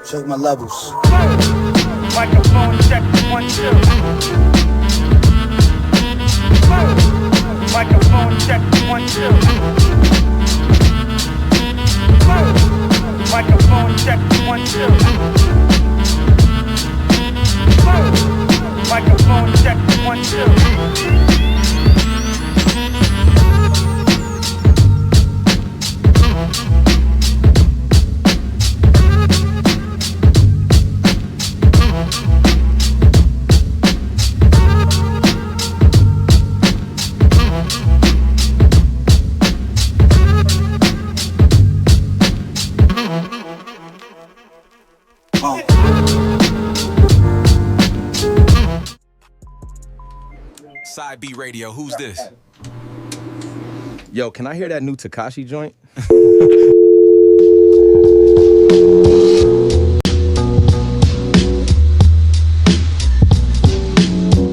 Check my levels. Microphone check 1 2. Microphone check 1 2. Microphone check 1 2. Microphone check 1 2. Side B Radio, who's this? Yo, can I hear that new Tekashi joint?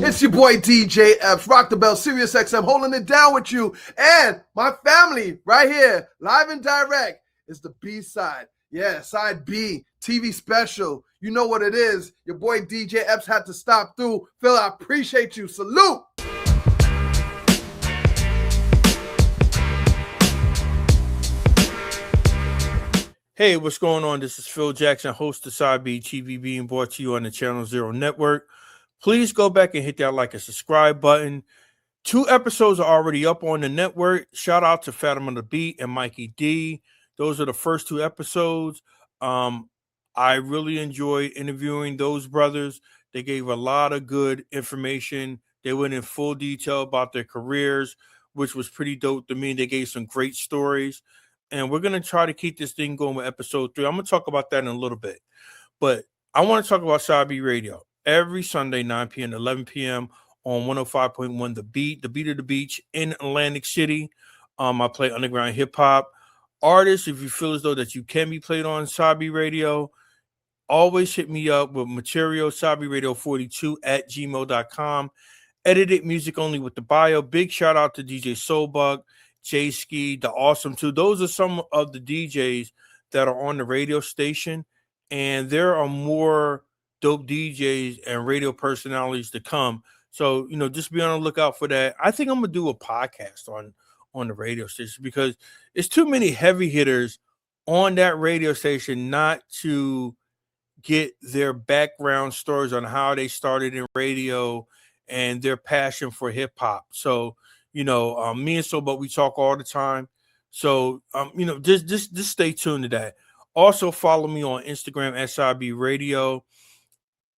It's your boy DJ EPPS, Rock the Bell, Sirius XM, holding it down with you. And my family right here, live and direct, is the B-side. Yeah, side B, TV special. You know what it is. Your boy DJ EPPS had to stop through. Phil, I appreciate you. Salute. Hey, what's going on? This is Phil Jackson, host of Side B TV, being brought to you on the Channel Zero Network. Please go back and hit that like and subscribe button. 2 episodes are already up on the network. Shout out to Fatima the Beat and Mikey D. Those are the first 2 episodes. I really enjoyed interviewing those brothers. They gave a lot of good information. They went in full detail about their careers, which was pretty dope to me. They gave some great stories. And we're going to try to keep this thing going with episode 3. I'm going to talk about that in a little bit. But I want to talk about Side B Radio. Every Sunday, 9 p.m. to 11 p.m. on 105.1 The Beat of the Beach in Atlantic City. I play underground hip-hop. Artists, if you feel as though that you can be played on Side B Radio, always hit me up with material, SideBRadio42@gmail.com. Edited music only with the bio. Big shout out to DJ Soulbug, J Ski, the Awesome 2. Those are some of the DJs that are on the radio station, and there are more dope DJs and radio personalities to come. So, just be on the lookout for that. I think I'm gonna do a podcast on the radio station because it's too many heavy hitters on that radio station not to get their background stories on how they started in radio and their passion for hip hop. So, me and Soba, we talk all the time. So, just stay tuned to that. Also, follow me on Instagram at SIB Radio.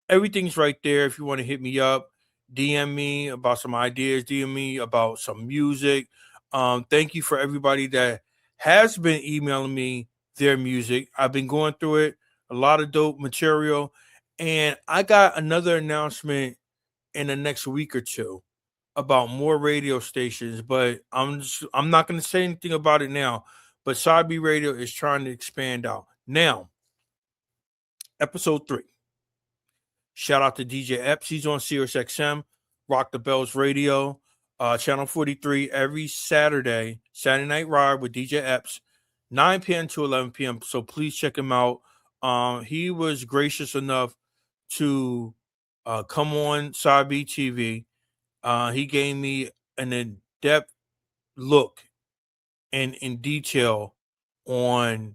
Everything's right there. If you want to hit me up, DM me about some ideas, DM me about some music. Thank you for everybody that has been emailing me their music. I've been going through it, a lot of dope material. And I got another announcement in the next week or 2 about more radio stations, but I'm not going to say anything about it now. But Side B Radio is trying to expand out. Now, episode 3. Shout out to DJ EPPS. He's on Sirius XM, Rock the Bells Radio, Channel 43 every Saturday Night Ride with DJ EPPS, 9 p.m. to 11 p.m. So please check him out. He was gracious enough to come on Side B TV. He gave me an in-depth look and in detail on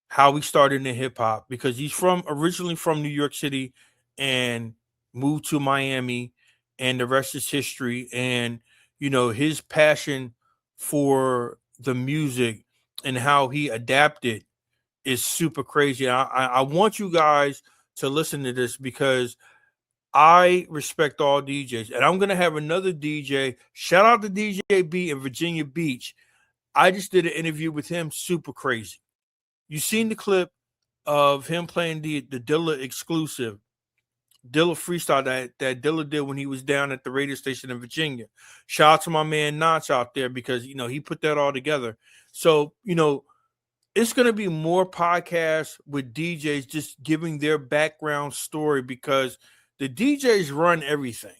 how he started in hip hop, because he's originally from New York City and moved to Miami, and the rest is history. And his passion for the music and how he adapted is super crazy. I want you guys to listen to this because I respect all DJs, and I'm gonna have another DJ. Shout out to DJ B in Virginia Beach. I just did an interview with him, super crazy. You seen the clip of him playing the Dilla exclusive, Dilla freestyle that Dilla did when he was down at the radio station in Virginia. Shout out to my man Notch out there because he put that all together. So it's gonna be more podcasts with DJs just giving their background story, because the DJs run everything.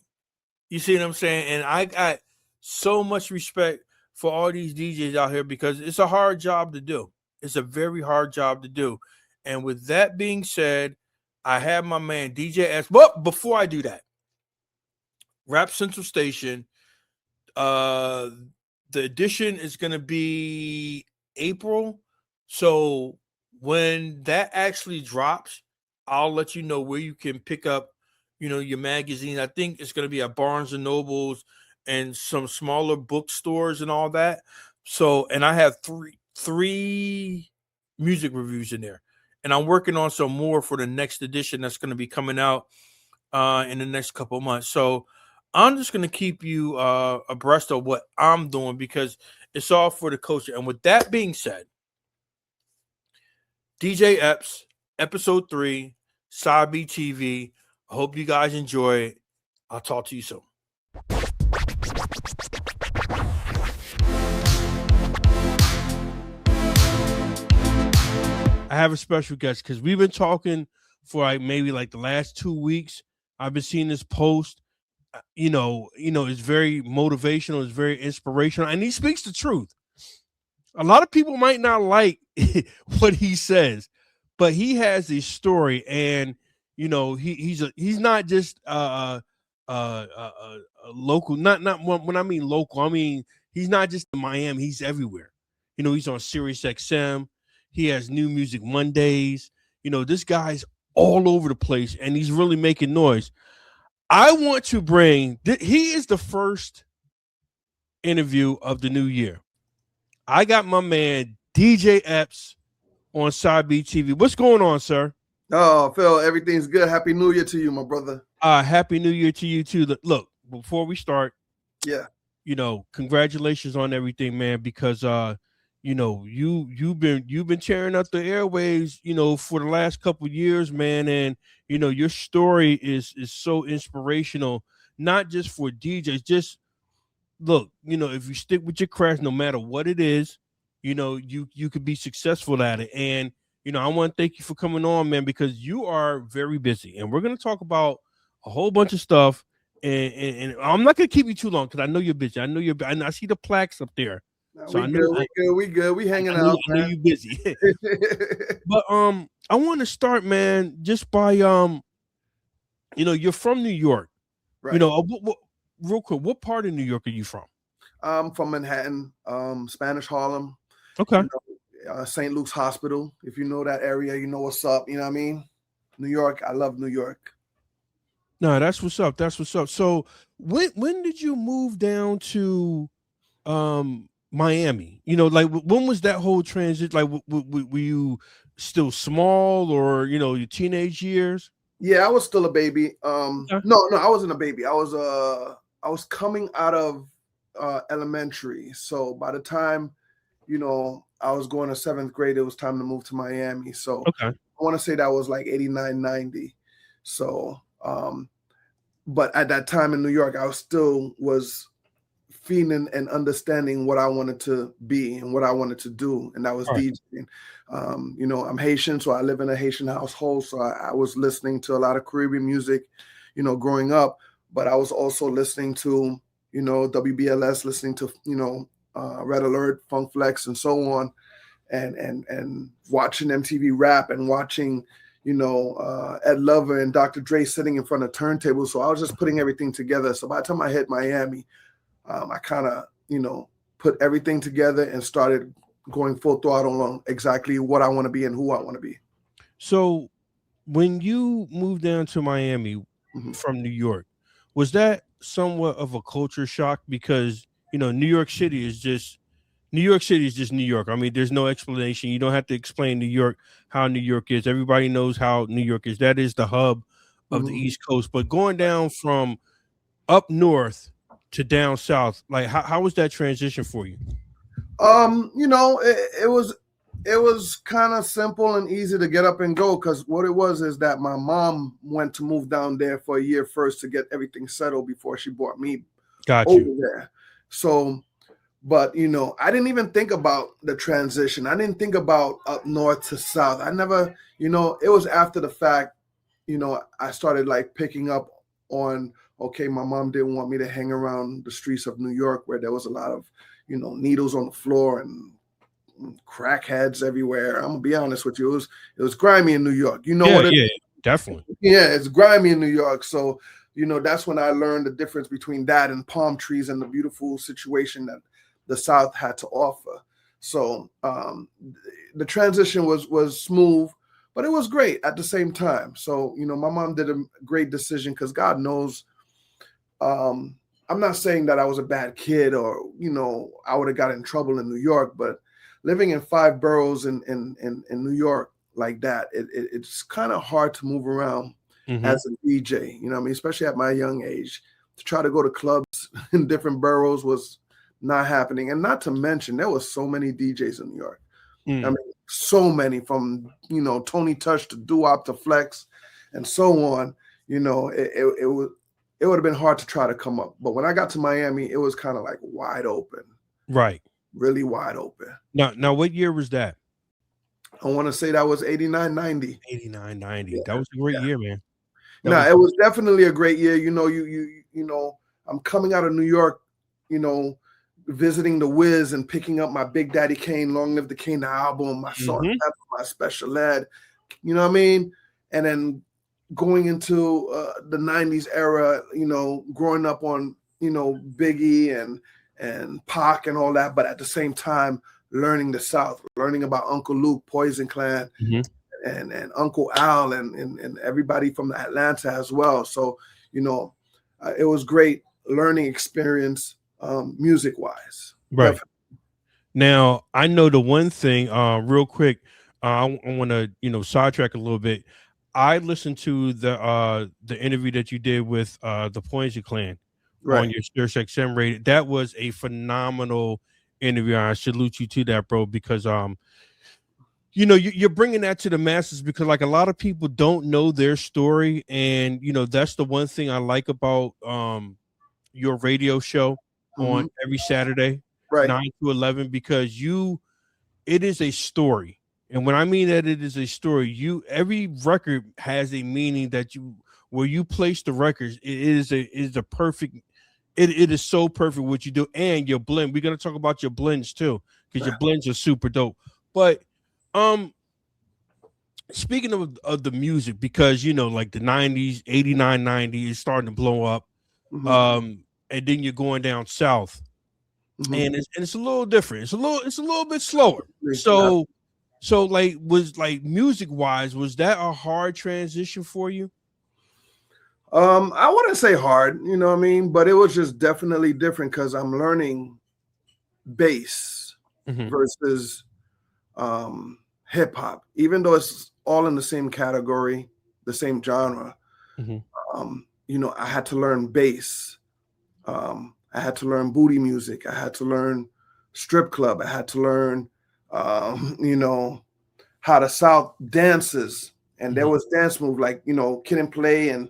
You see what I'm saying? And I got so much respect for all these DJs out here because it's a hard job to do. It's a very hard job to do. And with that being said, I have my man DJ S. But before I do that, Rap Central Station, the edition is going to be April. So when that actually drops, I'll let you know where you can pick up, your magazine. I think it's going to be at Barnes and Nobles and some smaller bookstores and all that. So, and I have three music reviews in there, and I'm working on some more for the next edition that's going to be coming out in the next couple of months. So I'm just going to keep you abreast of what I'm doing because it's all for the culture. And with that being said, DJ EPPS, episode 3, Side B TV. I hope you guys enjoy it. I'll talk to you soon. I have a special guest because we've been talking for maybe the last 2 weeks. I've been seeing this post. It's very motivational, it's very inspirational, and he speaks the truth. A lot of people might not like what he says, but he has a story, and he's not just a local. Not when I mean local, I mean he's not just in Miami. He's everywhere. He's on Sirius XM. He has New Music Mondays. This guy's all over the place, and he's really making noise. I want to bring, he is the first interview of the new year. I got my man, DJ EPPS on Side B TV. What's going on, sir? Oh, Phil, everything's good. Happy New Year to you, my brother. Happy New Year to you, too. Look, before we start, yeah, congratulations on everything, man, because, you've been tearing up the airwaves, for the last couple of years, man. And, your story is so inspirational, not just for DJs. Just look, if you stick with your craft, no matter what it is, you could be successful at it. And, I want to thank you for coming on, man, because you are very busy. And we're going to talk about a whole bunch of stuff. And I'm not going to keep you too long because I know you're busy. I see the plaques up there. So we good. We hanging out. I know you busy. But I want to start, man, just by you're from New York. Right. Real quick, what part of New York are you from? I'm from Manhattan, Spanish Harlem. Okay. St. Luke's Hospital. If you know that area, you know what's up. You know what I mean? New York. I love New York. No, that's what's up. That's what's up. So when did you move down to Miami? When was that whole transit? Were you still small or your teenage years? Yeah, I was still a baby. No, I wasn't a baby. I was coming out of elementary. So by the time, I was going to 7th grade, it was time to move to Miami. So okay. I want to say that was like 89, 90. So, but at that time in New York, I was feeling and understanding what I wanted to be and what I wanted to do. And that was right. DJing. I'm Haitian, so I live in a Haitian household. So I was listening to a lot of Caribbean music, growing up, but I was also listening to, WBLS, listening to, Red Alert, Funk Flex, and so on. And watching MTV Rap and watching, Ed Lover and Dr. Dre sitting in front of turntables. So I was just putting everything together. So by the time I hit Miami, I kind of, put everything together and started going full throttle on exactly what I want to be and who I want to be. So when you moved down to Miami from New York, was that somewhat of a culture shock? Because, New York City is just New York. I mean, there's no explanation. You don't have to explain New York, how New York is. Everybody knows how New York is. That is the hub of the East Coast. But going down from up north to down south, how was that transition for you? It was kind of simple and easy to get up and go, because what it was is that my mom went to move down there for a year first to get everything settled before she brought me over there. So, but I didn't even think about the transition. I didn't think about up north to south. I never, it was after the fact, I started picking up on, okay, my mom didn't want me to hang around the streets of New York where there was a lot of, needles on the floor and crackheads everywhere. I'm gonna be honest with you. It was grimy in New York. You know Yeah, what it yeah, definitely. Yeah, it's grimy in New York. So, that's when I learned the difference between that and palm trees and the beautiful situation that the South had to offer. So the transition was smooth, but it was great at the same time. So, my mom did a great decision because God knows I'm not saying that I was a bad kid or, I would have got in trouble in New York, but living in 5 boroughs in New York like that, it's kind of hard to move around as a DJ, especially at my young age. To try to go to clubs in different boroughs was not happening. And not to mention, there was so many DJs in New York. I mean, so many from, Tony Touch to Doo-Wop to Flex and so on. It would have been hard to try to come up. But when I got to Miami, it was kind of like wide open. Right. Really wide open. Now what year was that? I want to say that was 89, 90. 89, 90. Yeah. That was a great year, man. It was definitely a great year. I'm coming out of New York, visiting the Wiz and picking up my Big Daddy Kane, Long Live the King, the album, my song, my special ed, you know what I mean? And then going into the 90s era, growing up on, Biggie and Pac and all that, but at the same time, learning the South, learning about Uncle Luke, Poison Clan, and Uncle Al and everybody from Atlanta as well. So, it was great learning experience music-wise. Right. Definitely. Now, I know the one thing, real quick, I want to, sidetrack a little bit. I listened to the interview that you did with the Poison Clan on your Sirius XM radio. That was a phenomenal interview. I salute you to that, bro, because you're bringing that to the masses because like a lot of people don't know their story, and that's the one thing I like about your radio show on every Saturday, 9 to 11, because it is a story. And when I mean that it is a story, every record has a meaning where you place the records. It is a perfect. It is so perfect what you do, and your blend. We're gonna talk about your blends too, because your blends are super dope. But speaking of the music, because like the 90s, 89, 90 is starting to blow up. And then you're going down south. And it's a little different. It's a little bit slower. So like was like music wise, was that a hard transition for you? I wouldn't say hard, you know what I mean, but it was just definitely different because I'm learning bass versus hip hop, even though it's all in the same category, the same genre. I had to learn bass. I had to learn booty music. I had to learn strip club. I had to learn, how the South dances. And there was dance move like, Kid and Play and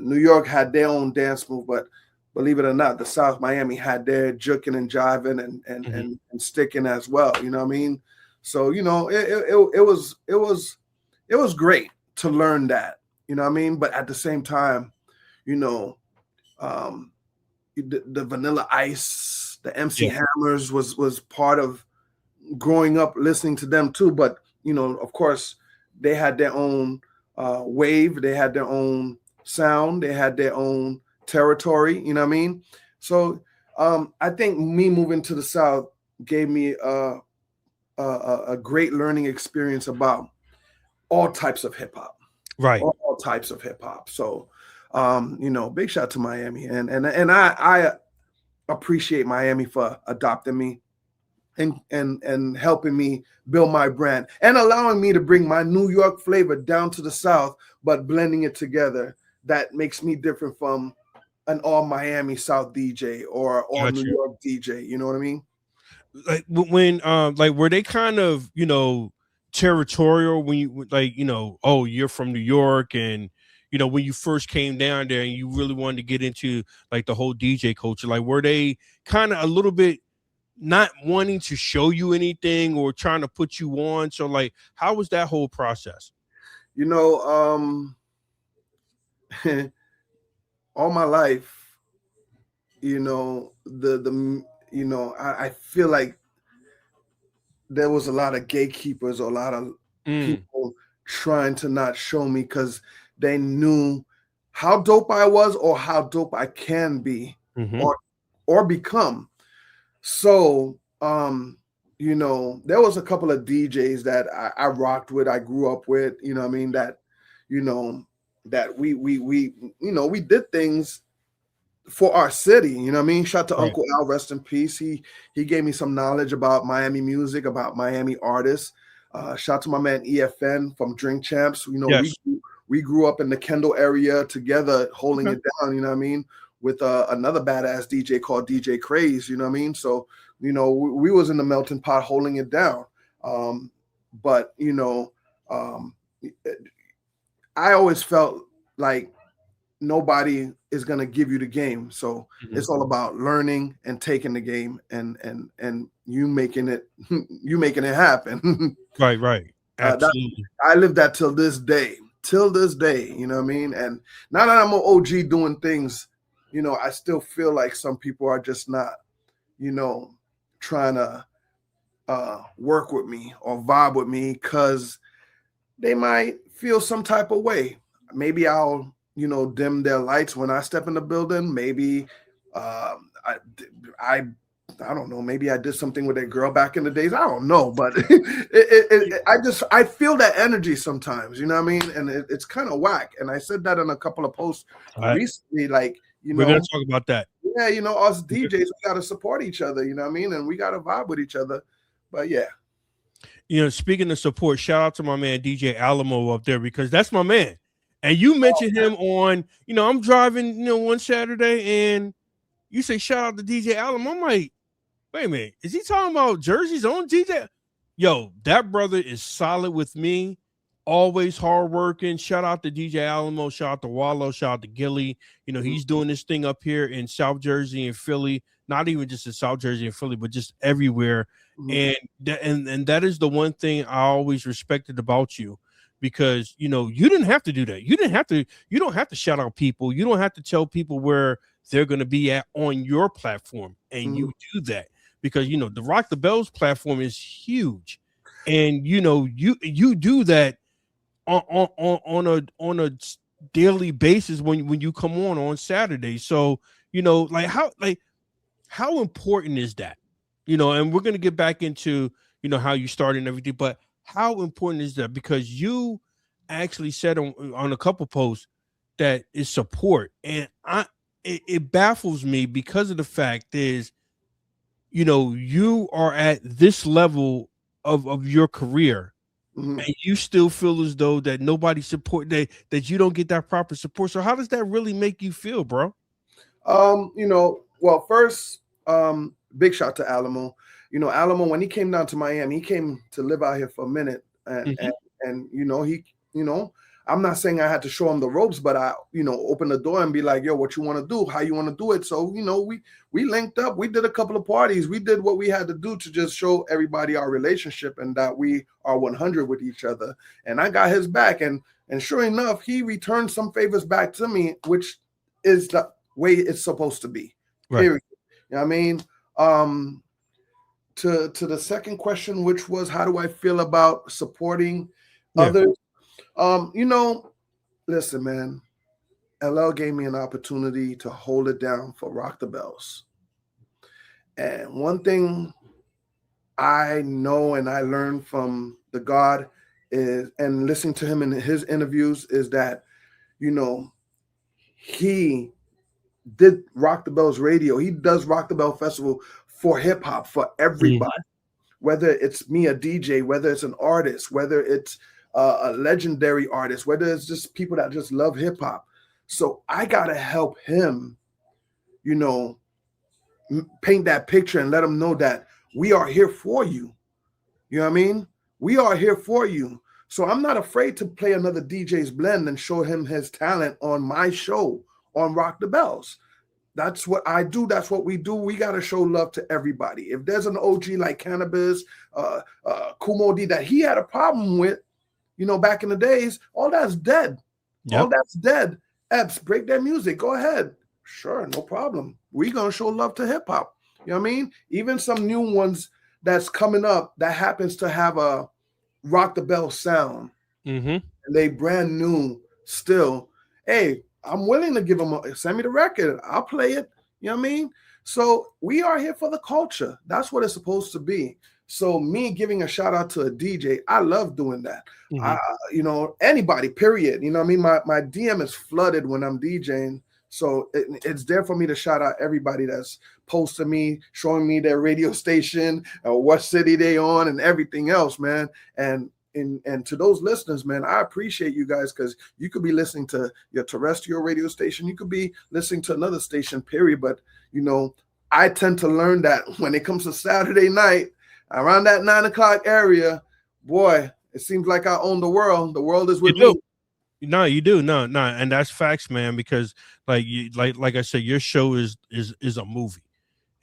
New York had their own dance move. But believe it or not, the South, Miami had their juking and jiving and sticking as well. You know what I mean? So, it was great to learn that, you know what I mean? But at the same time, the Vanilla Ice, the MC Hammers was part of growing up listening to them too. But, of course, they had their own wave. They had their own sound. They had their own territory, you know what I mean? So I think me moving to the South gave me a great learning experience about all types of hip hop. Right. All types of hip hop. So, big shout out to Miami, and I appreciate Miami for adopting me and helping me build my brand and allowing me to bring my New York flavor down to the South, but blending it together. That makes me different from an all Miami South DJ or all New York DJ. You know what I mean? Like when were they kind of territorial when you oh, you're from New York, and when you first came down there and you really wanted to get into like the whole DJ culture, like were they kind of a little bit not wanting to show you anything or trying to put you on? So like how was that whole process? All my life, I feel like there was a lot of gatekeepers, or a lot of people trying to not show me because they knew how dope I was or how dope I can be or become. So, there was a couple of DJs that I rocked with, I grew up with, you know what I mean, that, that we did things for our city, you know what I mean? Shout to Uncle Al, rest in peace. He gave me some knowledge about Miami music, about Miami artists. Shout to my man EFN from Drink Champs. We grew up in the Kendall area together, holding it down, you know what I mean? With another badass DJ called DJ Craze, you know what I mean? So, we was in the melting pot holding it down. But I always felt like nobody is going to give you the game. So it's all about learning and taking the game and you making it happen. Right. Absolutely. I live that till this day, you know what I mean? And now that I'm an OG doing things, I still feel like some people are just not, trying to work with me or vibe with me because they might feel some type of way. Maybe I'll, dim their lights when I step in the building. Maybe I don't know. Maybe I did something with that girl back in the days. I don't know, but I feel that energy sometimes. You know what I mean? And it's kind of whack. And I said that in a couple of posts recently. Like, we're gonna talk about that. Yeah, us DJs, we gotta support each other. You know what I mean? And we gotta vibe with each other. But yeah. Speaking of support, shout out to my man DJ Alamo up there because that's my man. And you mentioned him on, I'm driving, one Saturday, and you say shout out to DJ Alamo. I'm like, wait a minute, is he talking about Jersey's own DJ? Yo, that brother is solid with me, always hardworking. Shout out to DJ Alamo, shout out to Wallow, shout out to Gilly. He's doing this thing up here in South Jersey and Philly, not even just in South Jersey and Philly, but just everywhere. And that is the one thing I always respected about you. Because you didn't have to do that. You don't have to shout out people. You don't have to tell people where they're going to be at on your platform. And you do that because the Rock the Bells platform is huge. And you do that on a daily basis when you come on Saturday. So, how important is that? And we're going to get back into, how you started and everything, but how important is that? Because you actually said on a couple posts that is support, and it baffles me because of the fact is, you are at this level of your career, and you still feel as though that nobody support that you don't get that proper support. So how does that really make you feel, bro? Well, first, big shout to Alamo. Alamo, when he came down to Miami, he came to live out here for a minute. And I'm not saying I had to show him the ropes, but I, open the door and be like, yo, what you want to do? How you want to do it? So, we linked up. We did a couple of parties. We did what we had to do to just show everybody our relationship and that we are 100 with each other. And I got his back. And sure enough, he returned some favors back to me, which is the way it's supposed to be. Right. Period. You know what I mean? To the second question, which was how do I feel about supporting others? Listen, man, LL gave me an opportunity to hold it down for Rock the Bells. And one thing I know and I learned from the God is, and listening to him in his interviews, is that, he did Rock the Bells Radio. He does Rock the Bell Festival for hip hop, for everybody, whether it's me, a DJ, whether it's an artist, whether it's a legendary artist, whether it's just people that just love hip hop. So I got to help him, paint that picture and let him know that we are here for you. You know what I mean? We are here for you. So I'm not afraid to play another DJ's blend and show him his talent on my show on Rock the Bells. That's what I do. That's what we do. We got to show love to everybody. If there's an OG like Cannabis, Kumo D that he had a problem with, back in the days, all that's dead. Yep. All that's dead. EPPS, break their music. Go ahead. Sure, no problem. We're going to show love to hip hop. You know what I mean? Even some new ones that's coming up that happens to have a Rock the Bell sound, Mm-hmm. and they brand new still, hey, I'm willing to give them send me the record. I'll play it. You know what I mean? So we are here for the culture. That's what it's supposed to be. So me giving a shout out to a DJ, I love doing that. Mm-hmm. Anybody, period. You know what I mean? My DM is flooded when I'm DJing. So it's there for me to shout out everybody that's posting me, showing me their radio station, what city they on, and everything else, man. And to those listeners, man, I appreciate you guys, because you could be listening to your terrestrial radio station, you could be listening to another station, period. But I tend to learn that when it comes to Saturday night around that 9 o'clock area, boy, it seems like I own the world. The world is with me. No, you do. No, and that's facts, man. Because like I said, your show is a movie,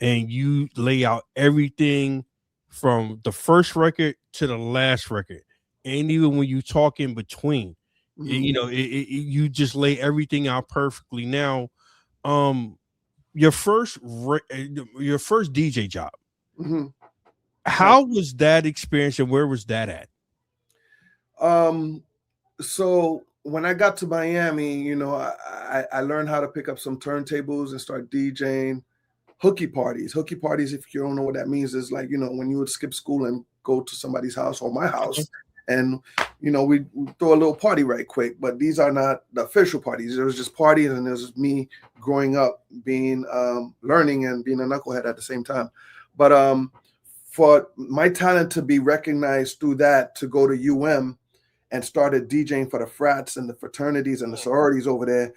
and you lay out everything from the first record to the last record, and even when you talk in between, you just lay everything out perfectly. Now, your first DJ job, how was that experience, and where was that at? So when I got to Miami, I learned how to pick up some turntables and start DJing hooky parties. Hooky parties, if you don't know what that means, is like, when you would skip school and go to somebody's house or my house, and, we throw a little party right quick. But these are not the official parties. It was just parties, and it was me growing up, being learning and being a knucklehead at the same time. But for my talent to be recognized through that, to go to and started DJing for the frats and the fraternities and the sororities over there,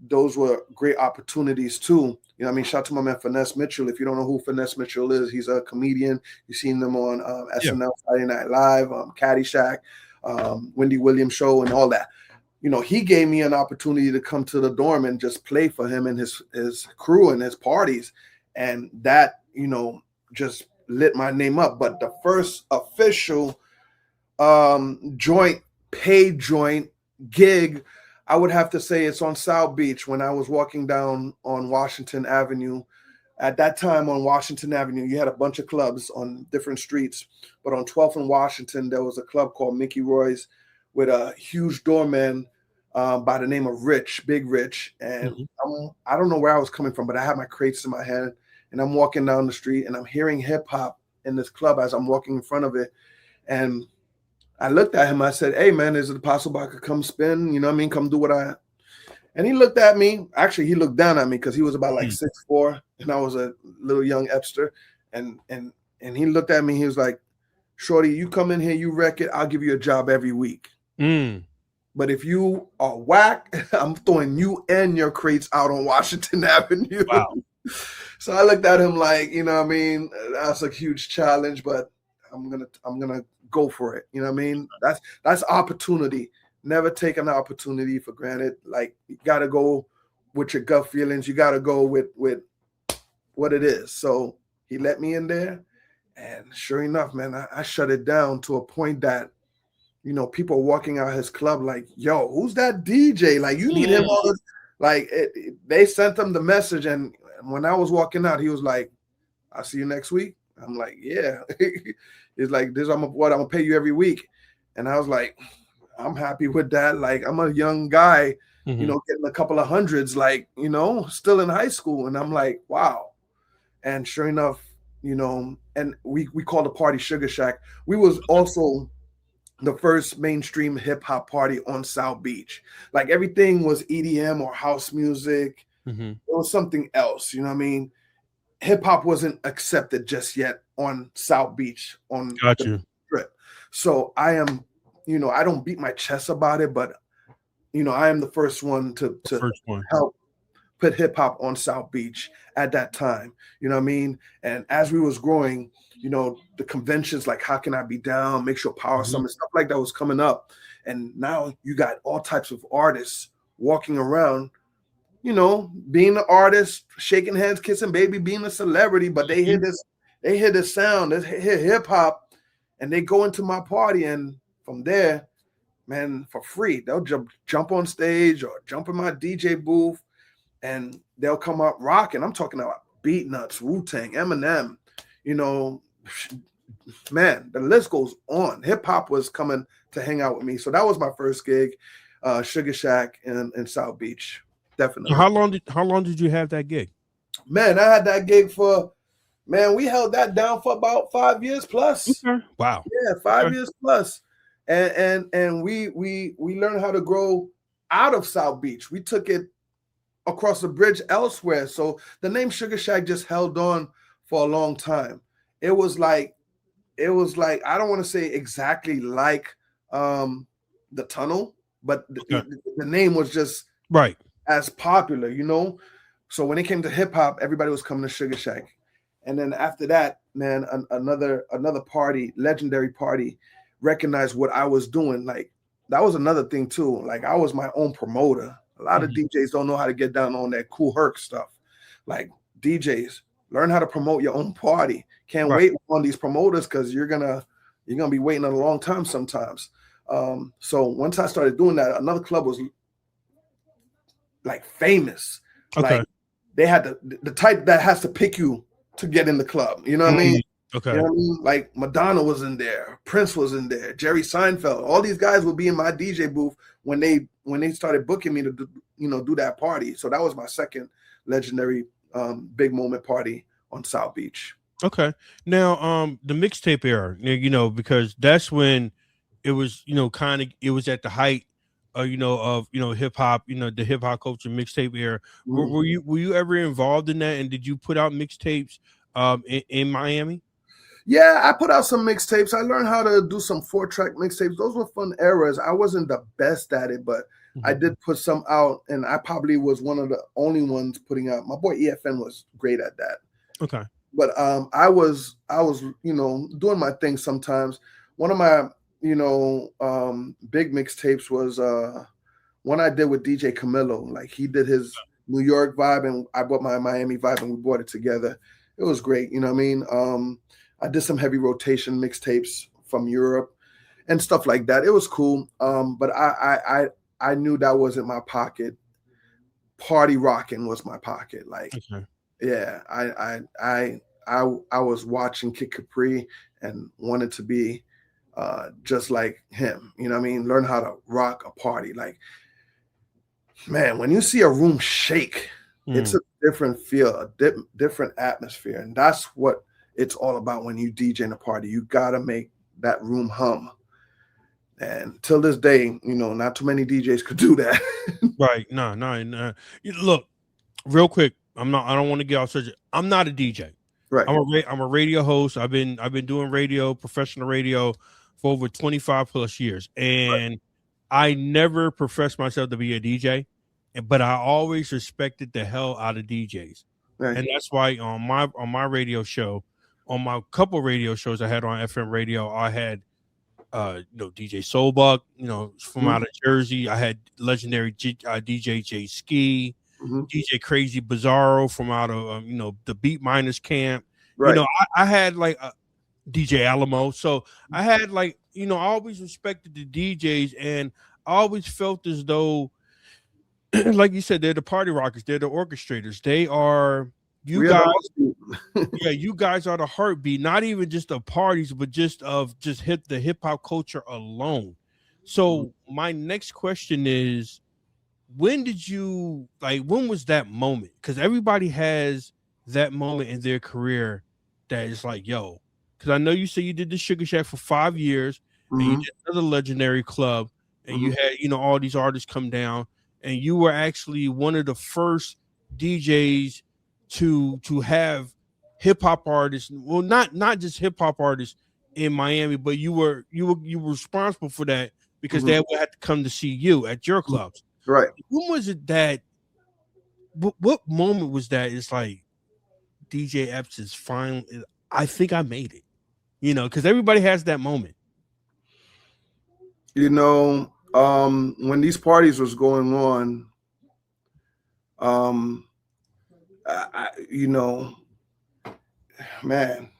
those were great opportunities too. Shout out to my man Finesse Mitchell. If you don't know who Finesse Mitchell is, he's a comedian. You've seen them on SNL, Friday Night Live, Caddyshack, Wendy Williams show, and all that. He gave me an opportunity to come to the dorm and just play for him and his crew and his parties. And that, just lit my name up. But the first official paid joint gig, I would have to say it's on South Beach, when I was walking down on Washington Avenue. At that time on Washington Avenue, you had a bunch of clubs on different streets, but on 12th and Washington, there was a club called Mickey Roy's with a huge doorman by the name of Big Rich. And I don't know where I was coming from, but I had my crates in my hand, and I'm walking down the street, and I'm hearing hip hop in this club as I'm walking in front of it. And I looked at him. I said, "Hey, man, is it possible I could come spin? Come do what I..." And he looked at me. Actually, he looked down at me because he was about like 6'4", and I was a little young Epster. And he looked at me. He was like, "Shorty, you come in here, you wreck it, I'll give you a job every week. But if you are whack, I'm throwing you and your crates out on Washington Avenue." Wow. So I looked at him like, that's a huge challenge, but I'm gonna go for it. That's opportunity. Never take an opportunity for granted. Like, you gotta go with your gut feelings. You gotta go with what it is. So he let me in there, and sure enough, man, I shut it down to a point that, people are walking out his club like, "Yo, who's that DJ? Like, you need him all the..." Like, they sent him the message, and when I was walking out, he was like, "I'll see you next week." I'm like, "Yeah." It's like, "This, I'm gonna pay you every week." And I was like, I'm happy with that. Like, I'm a young guy, getting a couple of hundreds, like, still in high school. And I'm like, wow. And sure enough, and we called the party Sugar Shack. We was also the first mainstream hip hop party on South Beach. Like, everything was EDM or house music. It was something else. You know what I mean? Hip hop wasn't accepted just yet on South Beach on the strip. So I am, I don't beat my chest about it, but I am the first one to help put hip hop on South Beach at that time. You know what I mean? And as we was growing, the conventions like How Can I Be Down, Make Sure Power Summit, stuff like that was coming up. And now you got all types of artists walking around, being an artist, shaking hands, kissing baby, being a celebrity, but they hear this sound, they hear hip hop, and they go into my party, and from there, man, for free, they'll jump on stage or jump in my DJ booth, and they'll come up rocking. I'm talking about Beatnuts, Wu-Tang, Eminem, man, the list goes on. Hip hop was coming to hang out with me. So that was my first gig, Sugar Shack in South Beach. Definitely. How long did you have that gig? Man, I had that gig for, man, we held that down for about 5 years plus. Okay. Wow. Yeah, 5 years plus. And we learned how to grow out of South Beach. We took it across the bridge elsewhere. So the name Sugar Shack just held on for a long time. It was like, I don't want to say exactly like the tunnel, but the name was just right as popular, you know. So when it came to hip hop, everybody was coming to Sugar Shack. And then after that, man, another party, legendary party, recognized what I was doing. Like, that was another thing too. Like, I was my own promoter. A lot of DJs don't know how to get down on that cool herc stuff. Like, DJs, learn how to promote your own party. Can't wait on these promoters because you're gonna be waiting a long time sometimes. So once I started doing that, another club was like famous. Okay. Like, they had the type that has to pick you to get in the club. You know what I mean? Okay. You know what I mean? Like, Madonna was in there, Prince was in there, Jerry Seinfeld. All these guys would be in my DJ booth when they started booking me to do that party. So that was my second legendary big moment party on South Beach. Okay. Now, the mixtape era, because that's when it was, it was at the height, of hip hop, the hip hop culture mixtape era. Were you ever involved in that? And did you put out mixtapes in Miami? Yeah, I put out some mixtapes. I learned how to do some 4-track mixtapes. Those were fun eras. I wasn't the best at it, but I did put some out, and I probably was one of the only ones putting out. My boy EFN was great at that. Okay. But I was doing my thing sometimes. One of my big mixtapes was one I did with DJ Camilo. Like, he did his New York vibe and I brought my Miami vibe, and we brought it together. It was great. You know what I mean? I did some heavy rotation mixtapes from Europe and stuff like that. It was cool. But I knew that wasn't my pocket. Party rocking was my pocket. Like, yeah, I was watching Kid Capri and wanted to be just like him. You know what I mean? Learn how to rock a party. Like, man, when you see a room shake, it's a different feel, a different atmosphere. And that's what it's all about when you DJ in a party. You got to make that room hum. And till this day, not too many DJs could do that. Right. No. Look, real quick, I don't want to get off subject. I'm not a DJ. Right. I'm a radio host. I've been doing radio, professional radio, for over 25 plus years. And I never professed myself to be a DJ, but I always respected the hell out of DJs. Right. And that's why on my radio show, on my couple radio shows I had on FM radio, I had DJ Soulbug, from out of Jersey. I had legendary DJ J Ski, DJ Crazy Bizarro from out of the Beat Miners camp. Right. I had like DJ Alamo. So I had like, I always respected the DJs, and I always felt as though, like you said, they're the party rockers, they're the orchestrators. They are you guys are the heartbeat, not even just of parties, but just hit the hip hop culture alone. So my next question is, when was that moment? Because everybody has that moment in their career that is like, yo, because I know you say you did the Sugar Shack for 5 years, and you did another legendary club, and you had, all these artists come down, and you were actually one of the first DJs to have hip hop artists. Well, not just hip hop artists in Miami, but you were responsible for that because they would have to come to see you at your clubs. Right. When was it that? What moment was that? It's like DJ EPPS is finally. I think I made it. Because everybody has that moment. When these parties was going on, man,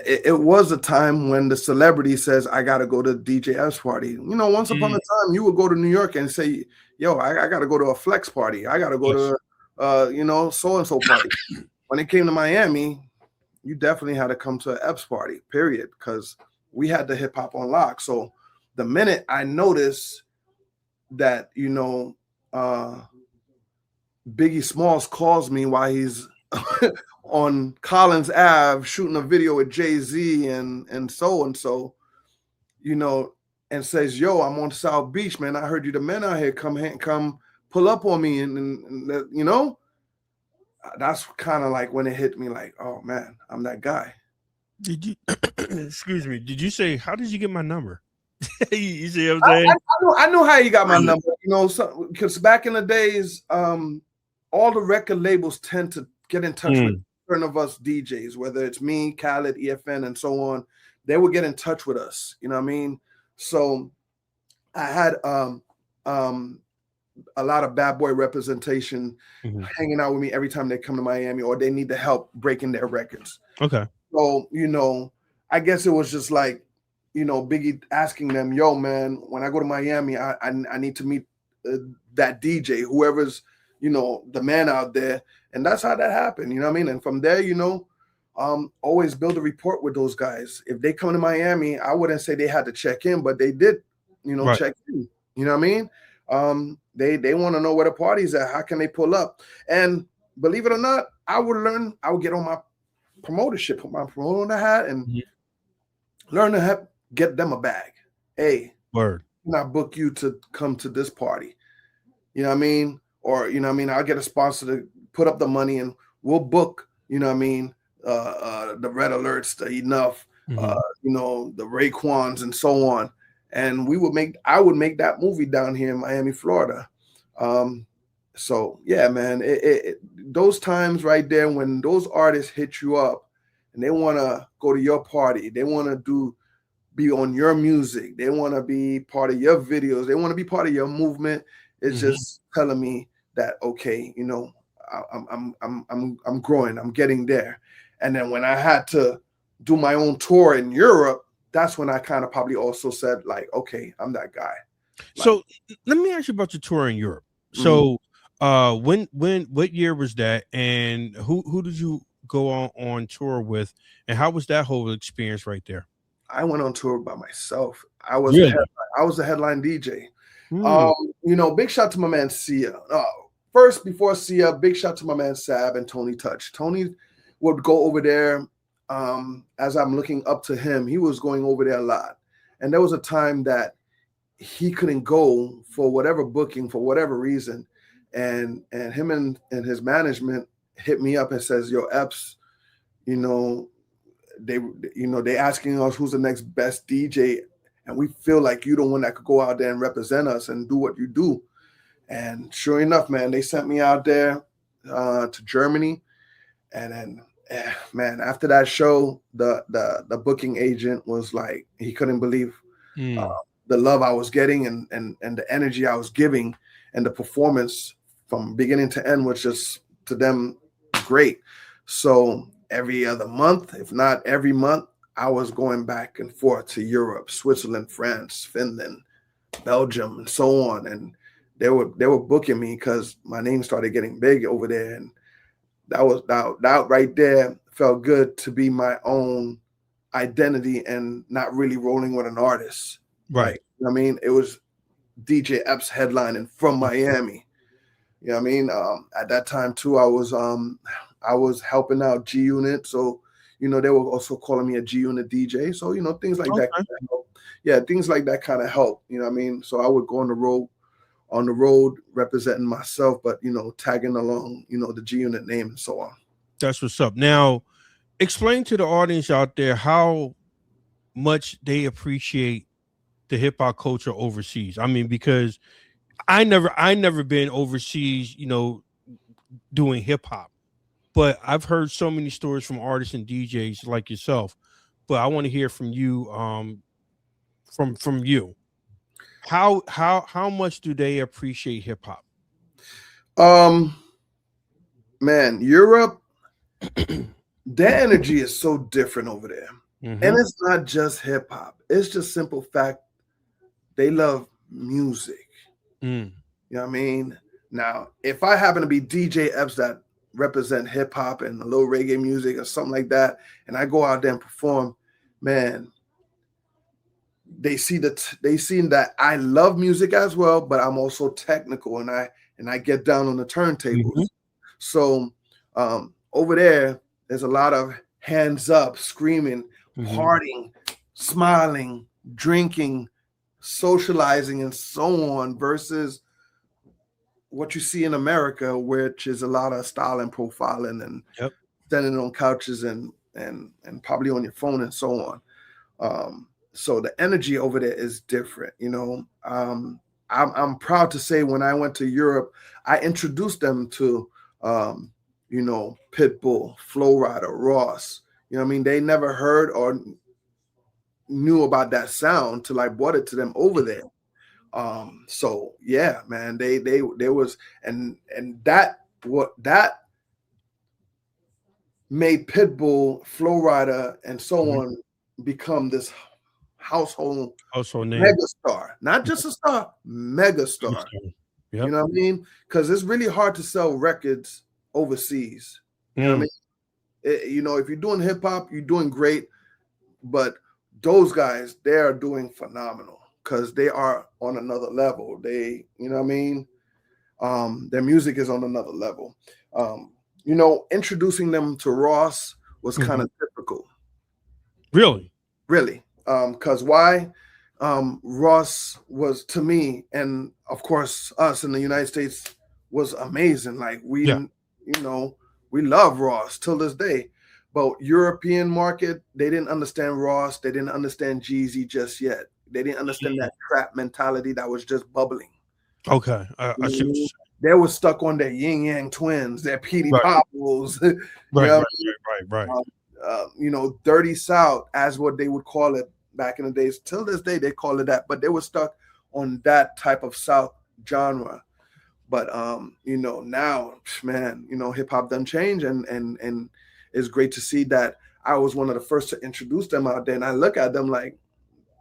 it was a time when the celebrity says, I got to go to DJ EPPS party. Once upon a time, you would go to New York and say, yo, I got to go to a flex party. I got to go to, so-and-so party. When it came to Miami, you definitely had to come to an EPPS party, period, because we had the hip hop on lock. So the minute I noticed that, Biggie Smalls calls me while he's on Collins Ave shooting a video with Jay-Z and so, and says, yo, I'm on South Beach, man. I heard you the men out here come pull up on me and that's kind of like when it hit me like, oh man, I'm that guy. Did you excuse me, did you say, how did you get my number? You see what I'm saying? I know how you got my number, because back in the days, all the record labels tend to get in touch with certain of us DJs, whether it's me, Khaled, EFN, and so on. They would get in touch with us, you know what I mean? So I had a lot of bad boy representation hanging out with me every time they come to Miami or they need the help breaking their records. Okay. So, I guess it was just like, Biggie asking them, yo, man, when I go to Miami, I need to meet that DJ, whoever's, the man out there. And that's how that happened. You know what I mean? And from there, always build a report with those guys. If they come to Miami, I wouldn't say they had to check in, but they did, Right. check in. You know what I mean? They want to know where the party's at. How can they pull up? And believe it or not, I would get on my promotership, put my promoter on the hat and learn to get them a bag. Hey, Word. Not book you to come to this party. You know what I mean? Or, I'll get a sponsor to put up the money and we'll book, the Red Alerts, the Enough, the Raekwons and so on. And I would make that movie down here in Miami, Florida. So yeah, man, those times right there when those artists hit you up and they want to go to your party, they want to be on your music, they want to be part of your videos, they want to be part of your movement. It's just telling me that, okay, I'm growing, I'm getting there. And then when I had to do my own tour in Europe, that's when I kind of probably also said, like, okay, I'm that guy. So let me ask you about your tour in Europe. So what year was that, and who did you go on tour with, and how was that whole experience right there? I went on tour by myself. I was a headline DJ. Big shout to my man Sia. First, before Sia, big shout to my man Sab and Tony Touch. Tony would go over there. As I'm looking up to him, he was going over there a lot. And there was a time that he couldn't go for whatever booking, for whatever reason. And him and his management hit me up and says, yo, EPPS, they asking us who's the next best DJ. And we feel like you're the one that could go out there and represent us and do what you do. And sure enough, man, they sent me out there to Germany. And then, man, after that show, the booking agent was like, he couldn't believe the love I was getting and the energy I was giving, and the performance from beginning to end was just, to them, great. So every other month, if not every month, I was going back and forth to Europe, Switzerland, France, Finland, Belgium, and so on. And they were booking me because my name started getting big over there. And that right there felt good, to be my own identity and not really rolling with an artist. Right. You know what I mean? It was DJ EPPS headlining from Miami. You know what I mean? At that time too, I was helping out G Unit. So, they were also calling me a G Unit DJ. So, things like that kind of help. Yeah, things like that kind of help. You know what I mean? So I would go on the road representing myself, but tagging along, the G Unit name and so on. That's what's up. Now, explain to the audience out there how much they appreciate the hip hop culture overseas. I mean, because I never been overseas, doing hip hop, but I've heard so many stories from artists and DJs like yourself. But I want to hear from you, from you. How much do they appreciate hip hop? Man, Europe, their energy is so different over there. And it's not just hip hop. It's just simple fact they love music. You know what I mean? Now, if I happen to be DJ EPPS that represent hip hop and a little reggae music or something like that, and I go out there and perform, man, they see that I love music as well, but I'm also technical, and I get down on the turntables. Mhm. So over there's a lot of hands up, screaming, Mhm. partying, smiling, drinking, socializing, and so on, versus what you see in America, which is a lot of style and profiling and Yep. standing on couches and probably on your phone and so on. So the energy over there is different, you know. I'm proud to say when I went to Europe, I introduced them to you know, Pitbull, Flow Rider, Ross. You know what I mean? They never heard or knew about that sound till I brought it to them over there. So yeah, man, they was and that made Pitbull, Flow Rider, and so Mhm. on become this household Also name. megastar, not just a star, megastar. Yep. You know what I mean? Because it's really hard to sell records overseas. You know what I mean? You know, if you're doing hip hop, you're doing great, but those guys, they are doing phenomenal because they are on another level. They, you know what I mean? Their music is on another level. You know, introducing them to Ross was kind of difficult. Really? Really. Because why? Ross was, to me, and of course us in the United States, was amazing. Like you know, we love Ross till this day. But European market, they didn't understand Ross. They didn't understand Jeezy just yet. They didn't understand that trap mentality that was just bubbling. Okay. I see. They were stuck on their Yin Yang Twins, their Petey Right. Pablos. Right. You know, Dirty South, as what they would call it back in the days. Till this day, they call it that. But they were stuck on that type of South genre. But you know, now, man, you know, hip hop done change, and it's great to see that I was one of the first to introduce them out there. And I look at them like,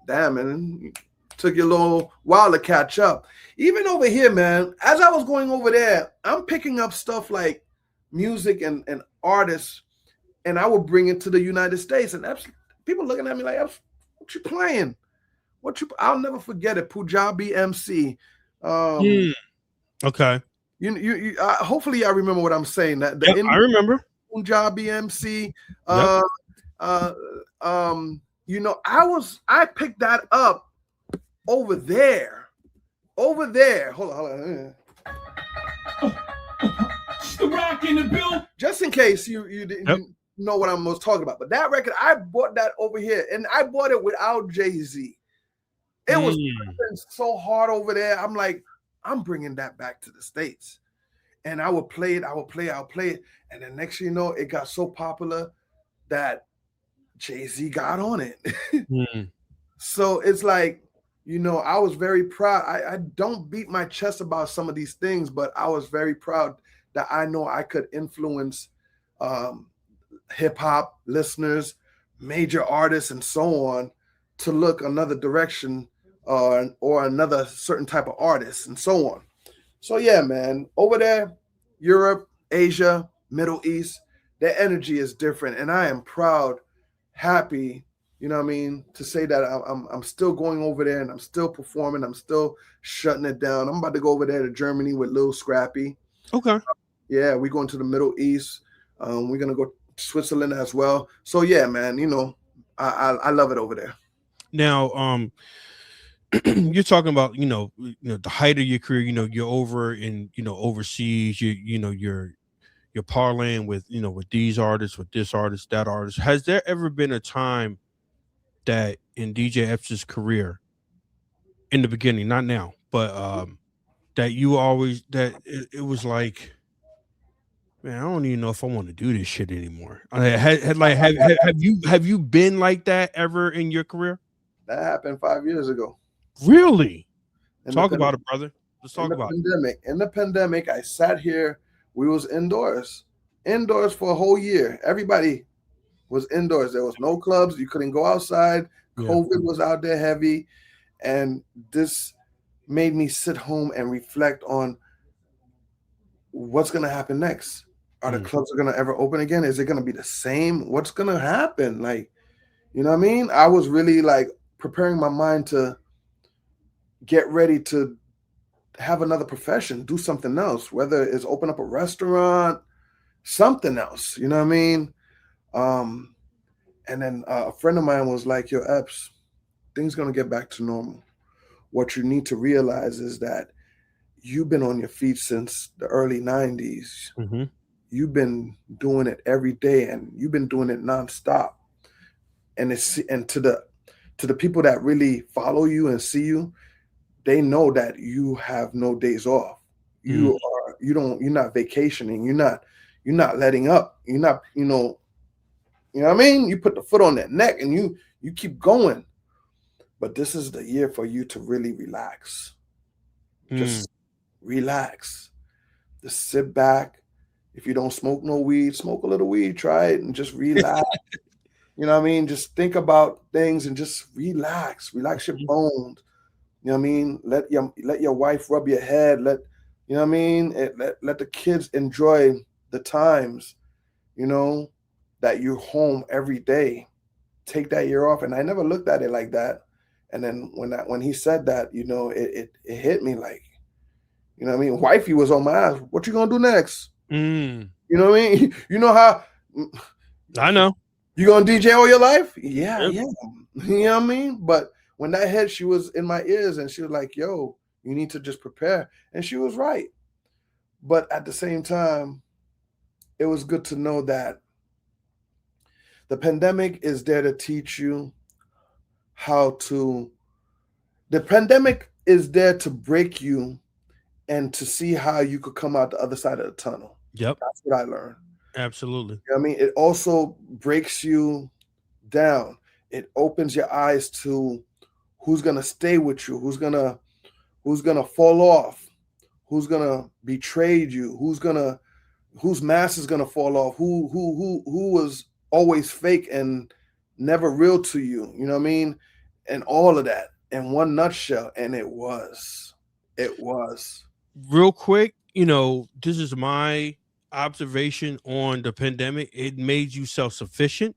damn, man, took you a little while to catch up. Even over here, man, as I was going over there, I'm picking up stuff like music and artists, and I would bring it to the United States. And people looking at me like, what you playing? I'll never forget it. Punjabi MC. Okay. You hopefully I remember what I'm saying. That I remember. Punjabi MC. Yep. You know, I picked that up over there. Hold on. The rock in the bill. Just in case you didn't know what I was talking about. But that record, I bought that over here, and I bought it without Jay-Z. It was so hard over there. I'm like, I'm bringing that back to the States. And I would play it. And then next thing you know, it got so popular that Jay-Z got on it. So it's like, you know, I was very proud. I don't beat my chest about some of these things, but I was very proud that I know I could influence hip-hop listeners, major artists, and so on to look another direction or another certain type of artist and so on. So yeah, man, over there, Europe, Asia, Middle East, their energy is different. And I am proud, happy, you know what I mean, to say that I'm still going over there and I'm still performing. I'm still shutting it down. I'm about to go over there to Germany with Lil Scrappy. Okay. Yeah, we're going to the Middle East. We're going to go to Switzerland as well. So yeah, man, you know, I love it over there. Now, you're talking about, you know, the height of your career, you know, you're over in, you know, overseas, you're parlaying with, you know, with these artists, with this artist, that artist. Has there ever been a time that in DJ EPPS' career, in the beginning, not now, but that you always, that it was like, man, I don't even know if I want to do this shit anymore. Have you been like that ever in your career? That happened 5 years ago. Really? Talk about it, brother. Let's talk about it. In the pandemic, I sat here. We was indoors for a whole year. Everybody was indoors. There was no clubs. You couldn't go outside. COVID was out there heavy. And this made me sit home and reflect on what's going to happen next. Are the clubs gonna ever open again? Is it gonna be the same? What's gonna happen? Like, you know what I mean? I was really like preparing my mind to get ready to have another profession, do something else, whether it's open up a restaurant, something else, you know what I mean? And then a friend of mine was like, yo, Epps, things gonna get back to normal. What you need to realize is that you've been on your feet since the early 90s. Mm-hmm. You've been doing it every day and you've been doing it nonstop. And to the people that really follow you and see you, they know that you have no days off. You're not vacationing. You're not letting up. You're not, you know what I mean? You put the foot on that neck and you keep going. But this is the year for you to really relax. Just relax. Just sit back. If you don't smoke no weed, smoke a little weed, try it and just relax. You know what I mean? Just think about things and just relax. Relax your bones. You know what I mean? Let your wife rub your head. You know what I mean? Let the kids enjoy the times, you know, that you're home every day. Take that year off. And I never looked at it like that. And then when he said that, you know, it hit me like, you know what I mean? Wifey was on my ass. What you gonna do next? You know what I mean? You know how I know. You gonna DJ all your life? Yeah. You know what I mean? But when that hit, she was in my ears and she was like, yo, you need to just prepare. And she was right. But at the same time, it was good to know that the pandemic is there to teach you the pandemic is there to break you and to see how you could come out the other side of the tunnel. Yep. That's what I learned. Absolutely. You know what I mean? It also breaks you down. It opens your eyes to who's gonna stay with you, who's gonna fall off, who's gonna betray you, whose mask is gonna fall off, who was always fake and never real to you. You know what I mean? And all of that in one nutshell. And it was. Real quick, you know, this is my observation on the pandemic. It made you self-sufficient.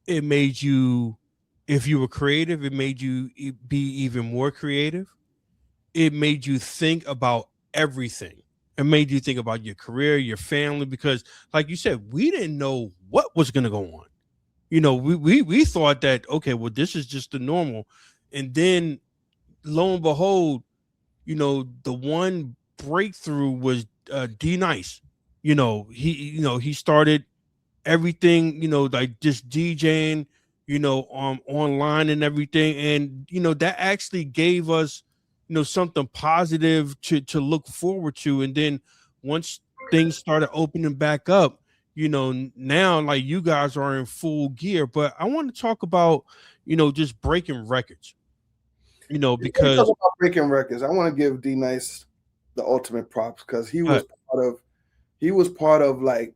It made you, if you were creative, it made you be even more creative. It made you think about everything. It made you think about your career, your family, because like you said, we didn't know what was going to go on. You know, we thought that, okay, well, this is just the normal. And then lo and behold, you know, the one breakthrough was D Nice. You know, he started everything, you know, like just DJing, you know, online and everything. And, you know, that actually gave us, you know, something positive to look forward to. And then once things started opening back up, you know, now like you guys are in full gear. But I want to talk about, you know, just breaking records, you know, because talk about breaking records, I want to give D Nice the ultimate props because he was part of like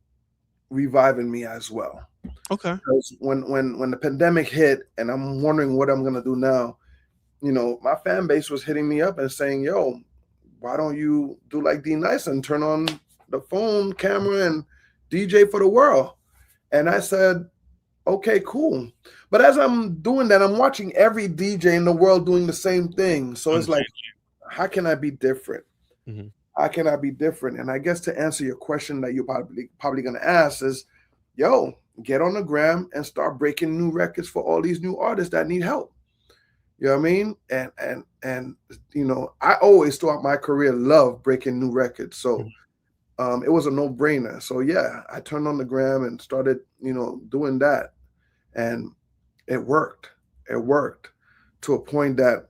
reviving me as well. Okay. Because when the pandemic hit and I'm wondering what I'm gonna do now, you know, my fan base was hitting me up and saying, yo, why don't you do like D Nice and turn on the phone camera and DJ for the world? And I said, okay, cool. But as I'm doing that, I'm watching every DJ in the world doing the same thing. So it's like, how can I be different? Mm-hmm. How can I be different? And I guess to answer your question that you're probably going to ask is, yo, get on the gram and start breaking new records for all these new artists that need help. You know what I mean? And you know, I always throughout my career loved breaking new records. So it was a no-brainer. So yeah, I turned on the gram and started, you know, doing that. And it worked. It worked to a point that,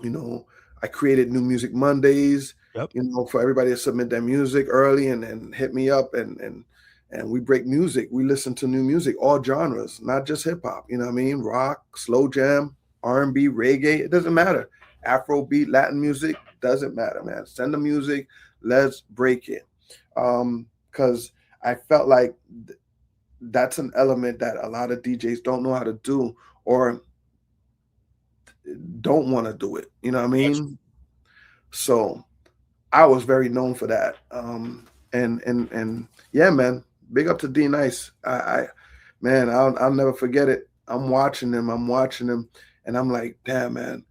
you know, I created New Music Mondays, you know, for everybody to submit their music early and then hit me up and we break music. We listen to new music, all genres, not just hip hop. You know what I mean? Rock, slow jam, R&B, reggae. It doesn't matter. Afrobeat, Latin music, doesn't matter, man. Send the music. Let's break it. Because I felt like that's an element that a lot of DJs don't know how to do or don't want to do it. You know what I mean? So I was very known for that. and yeah, man, big up to D Nice. Man, I'll never forget it. I'm watching him, and I'm like, damn, man.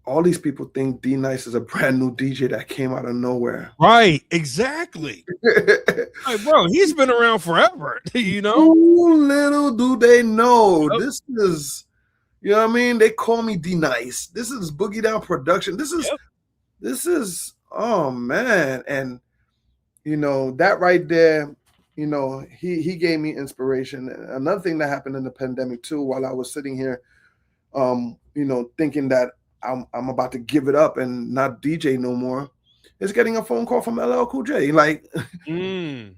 All these people think D Nice is a brand new DJ that came out of nowhere. Right, exactly. Like, bro, he's been around forever, you know? Too little do they know. Yep. This is, you know what I mean? They call me D Nice. This is Boogie Down Production. This is, oh man. And you know, that right there, you know, he gave me inspiration. Another thing that happened in the pandemic too, while I was sitting here, you know, thinking that I'm about to give it up and not DJ no more, is getting a phone call from LL Cool J. Like, you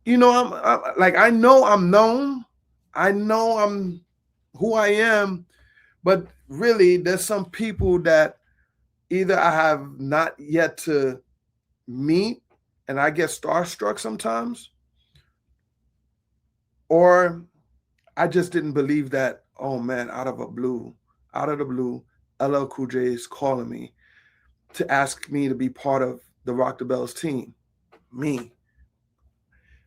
know, I'm like, I know I'm known, I know I'm who I am, but really, there's some people that either I have not yet to meet, and I get starstruck sometimes, or I just didn't believe that. Oh man, out of the blue, LL Cool J is calling me to ask me to be part of the Rock the Bells team. Me.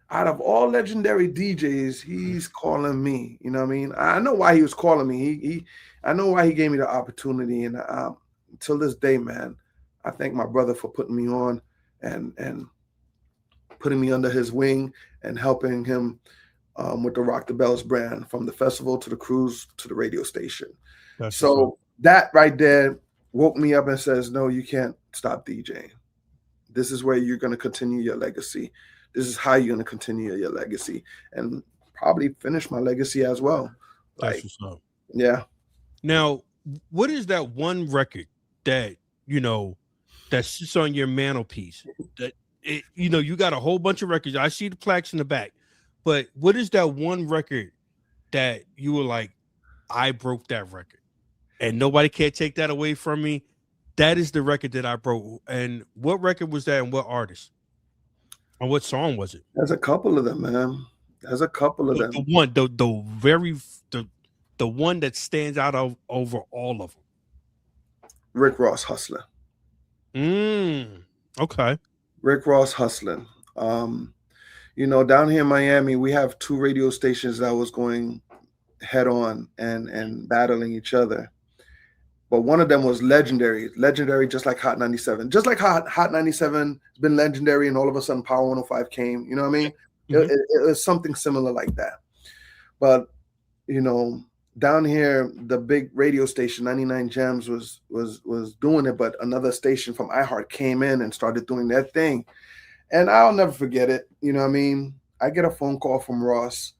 Out of all legendary DJs, he's calling me. You know what I mean? I know why he was calling me. I know why he gave me the opportunity. And till this day, man, I thank my brother for putting me on and putting me under his wing and helping him with the Rock the Bells brand, from the festival to the cruise to the radio station. So that right there woke me up and says, no, you can't stop DJing. This is where you're going to continue your legacy. This is how you're going to continue your legacy and probably finish my legacy as well. That's Like, what's up. Yeah. Now, what is that one record that, you know, that sits on your mantelpiece? That it, you know, you got a whole bunch of records. I see the plaques in the back, but what is that one record that you were like, I broke that record and nobody can't take that away from me? That is the record that I broke. And what record was that and what artist? Or what song was it? There's a couple of them, man. There's a couple of them. The one that stands out over all of them. Rick Ross, Hustler. Okay. Rick Ross, Hustling. You know, down here in Miami, we have two radio stations that was going head on and battling each other. But one of them was legendary, just like Hot 97. Just like Hot 97 has been legendary, and all of a sudden Power 105 came. You know what I mean? Mm-hmm. It was something similar like that. But, you know, down here, the big radio station, 99 Gems, was doing it, but another station from iHeart came in and started doing their thing. And I'll never forget it. You know what I mean? I get a phone call from Ross,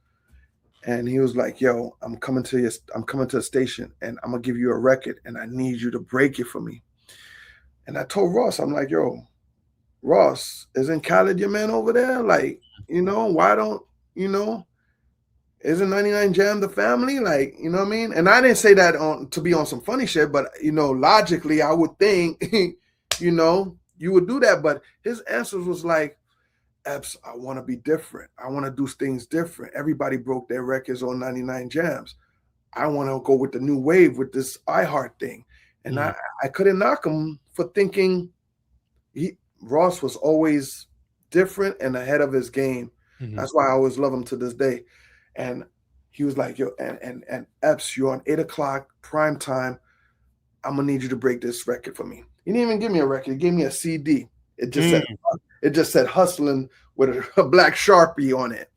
and he was like, yo, I'm coming to the station, and I'm gonna give you a record, and I need you to break it for me. And I told Ross, I'm like, yo, Ross, isn't Khaled your man over there? Like, you know, why don't, you know, isn't 99 Jam the family? Like, you know what I mean? And I didn't say that to be on some funny shit, but, you know, logically, I would think, you know, you would do that. But his answers was like, EPPS, I want to be different. I want to do things different. Everybody broke their records on 99 Jams. I want to go with the new wave with this iHeart thing. And I couldn't knock him for thinking Ross was always different and ahead of his game. Mm-hmm. That's why I always love him to this day. And he was like, yo, and EPPS, you're on 8 o'clock prime time. I'm going to need you to break this record for me. He didn't even give me a record. He gave me a CD. It just said Hustling with a black Sharpie on it.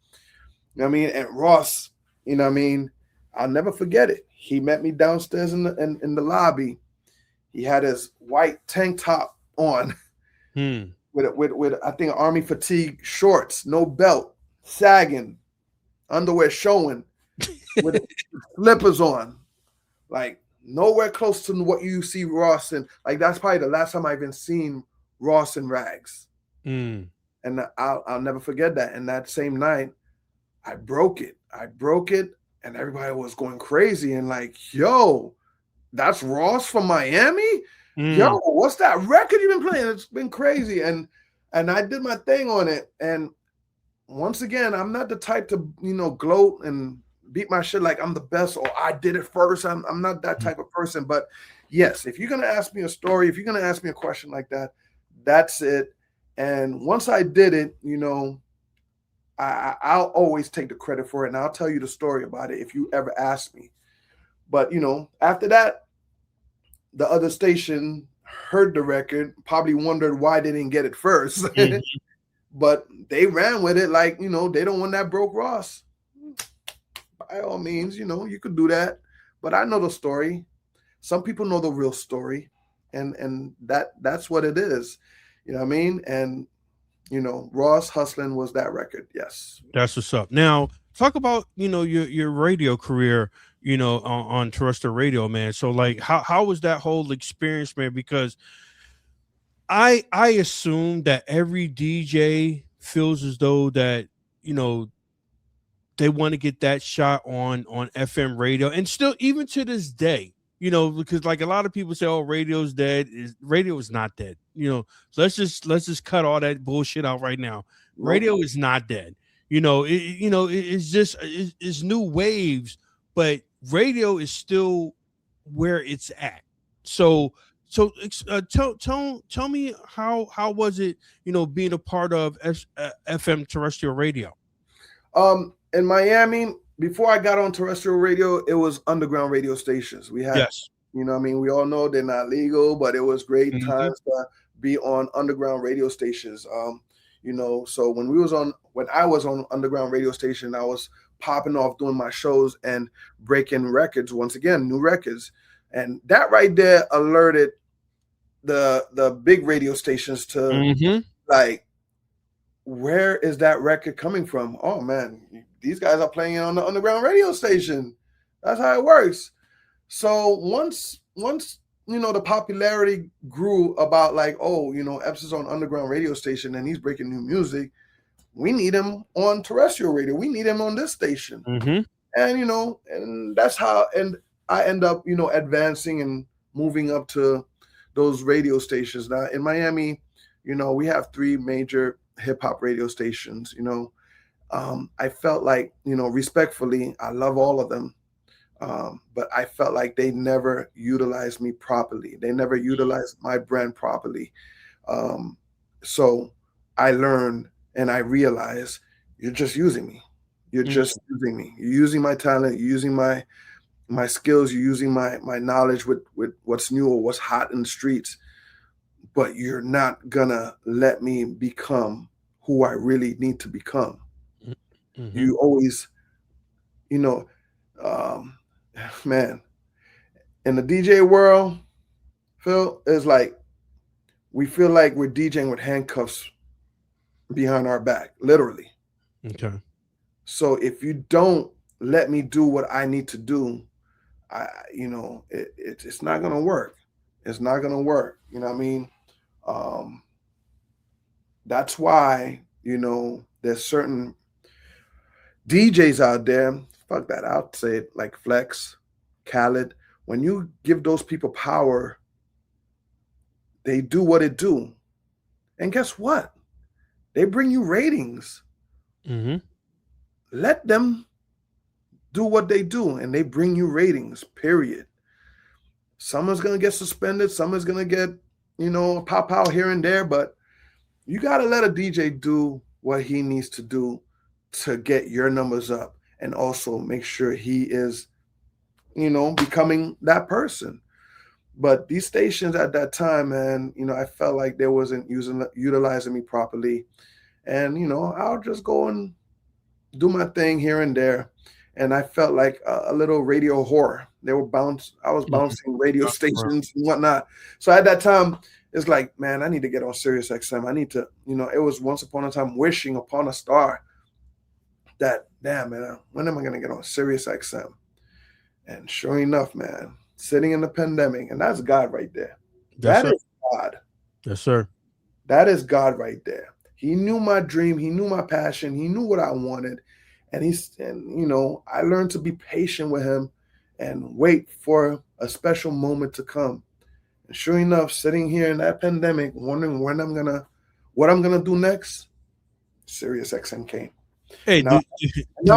You know what I mean? And Ross, you know what I mean? I'll never forget it. He met me downstairs in the lobby. He had his white tank top on with I think army fatigue shorts, no belt, sagging, underwear showing, with slippers on. Like nowhere close to what you see Ross in. Like that's probably the last time I've even seen Ross in rags. And I'll never forget that. And that same night, I broke it, and everybody was going crazy and like, yo, that's Ross from Miami? Yo, what's that record you've been playing? It's been crazy. And I did my thing on it. And once again, I'm not the type to, you know, gloat and beat my shit like I'm the best or I did it first. I'm not that type of person. But yes, if you're going to ask me a story, if you're going to ask me a question like that, that's it. And once I did it, you know, I'll always take the credit for it, and I'll tell you the story about it if you ever ask me. But you know, after that, the other station heard the record, probably wondered why they didn't get it first. Mhm. But they ran with it like, you know, they don't want that broke Ross. By all means, you know, you could do that. But I know the story. Some people know the real story. And that's what it is. You know what I mean? And you know, Ross Hustlin' was that record. Yes. That's what's up. Now, talk about, you know, your radio career, you know, on terrestrial radio, man. So like how was that whole experience, man? Because I assume that every DJ feels as though that, you know, they want to get that shot on FM radio, and still even to this day, you know, because like a lot of people say, oh, radio's dead. Radio is not dead. You know, so let's just cut all that bullshit out right now. Radio is not dead. You know, it's just it's new waves, but radio is still where it's at. So tell me how was it, you know, being a part of FM terrestrial radio? In Miami, before I got on terrestrial radio, it was underground radio stations. We had, Yes. you know what I mean? We all know they're not legal, but it was great Mhm. times to be on underground radio stations. You know, so when I was on underground radio station, I was popping off doing my shows and breaking records, once again, new records. And that right there alerted the big radio stations to Mhm. like, where is that record coming from? Oh man, these guys are playing it on the underground radio station. That's how it works. So once you know the popularity grew about like, oh, you know, EPPS is on underground radio station and he's breaking new music. We need him on terrestrial radio. We need him on this station. Mhm. And you know, and that's how, and I end up, you know, advancing and moving up to those radio stations. Now in Miami, you know, we have 3 major hip hop radio stations. You know, I felt like, you know, respectfully, I love all of them, but I felt like they never utilized me properly. They never utilized my brand properly. So I learned and I realized, you're just using me. You're just using me. You're using my talent. You're using my skills. You're using my knowledge with what's new or what's hot in the streets. But you're not gonna let me become who I really need to become. Mm-hmm. You always, you know, man, in the DJ world, Phil, is like we feel like we're DJing with handcuffs behind our back, literally. Okay. So if you don't let me do what I need to do, you know, it's not gonna work. It's not gonna work. You know what I mean? That's why, you know, there's certain DJs out there, fuck that, I'll say it, like Flex, Khaled. When you give those people power, they do what it do. And guess what? They bring you ratings. Mm-hmm. Let them do what they do, and they bring you ratings, period. Someone's going to get suspended. Someone's going to get, you know, pop out here and there, but you got to let a DJ do what he needs to do to get your numbers up, and also make sure he is, you know, becoming that person. But these stations at that time, man, you know, I felt like they wasn't utilizing me properly. And, you know, I'll just go and do my thing here and there. And I felt like a little radio whore. I was bouncing radio stations and whatnot. So at that time, it's like, man, I need to get on Sirius XM. I need to, you know, it was once upon a time wishing upon a star that, damn, man, when am I going to get on Sirius XM? And sure enough, man, sitting in the pandemic, and that's God right there. That is God. Yes, sir. That is God right there. He knew my dream. He knew my passion. He knew what I wanted. And you know, I learned to be patient with him and wait for a special moment to come. And sure enough, sitting here in that pandemic, wondering what I'm gonna do next, Sirius XM came. Hey, now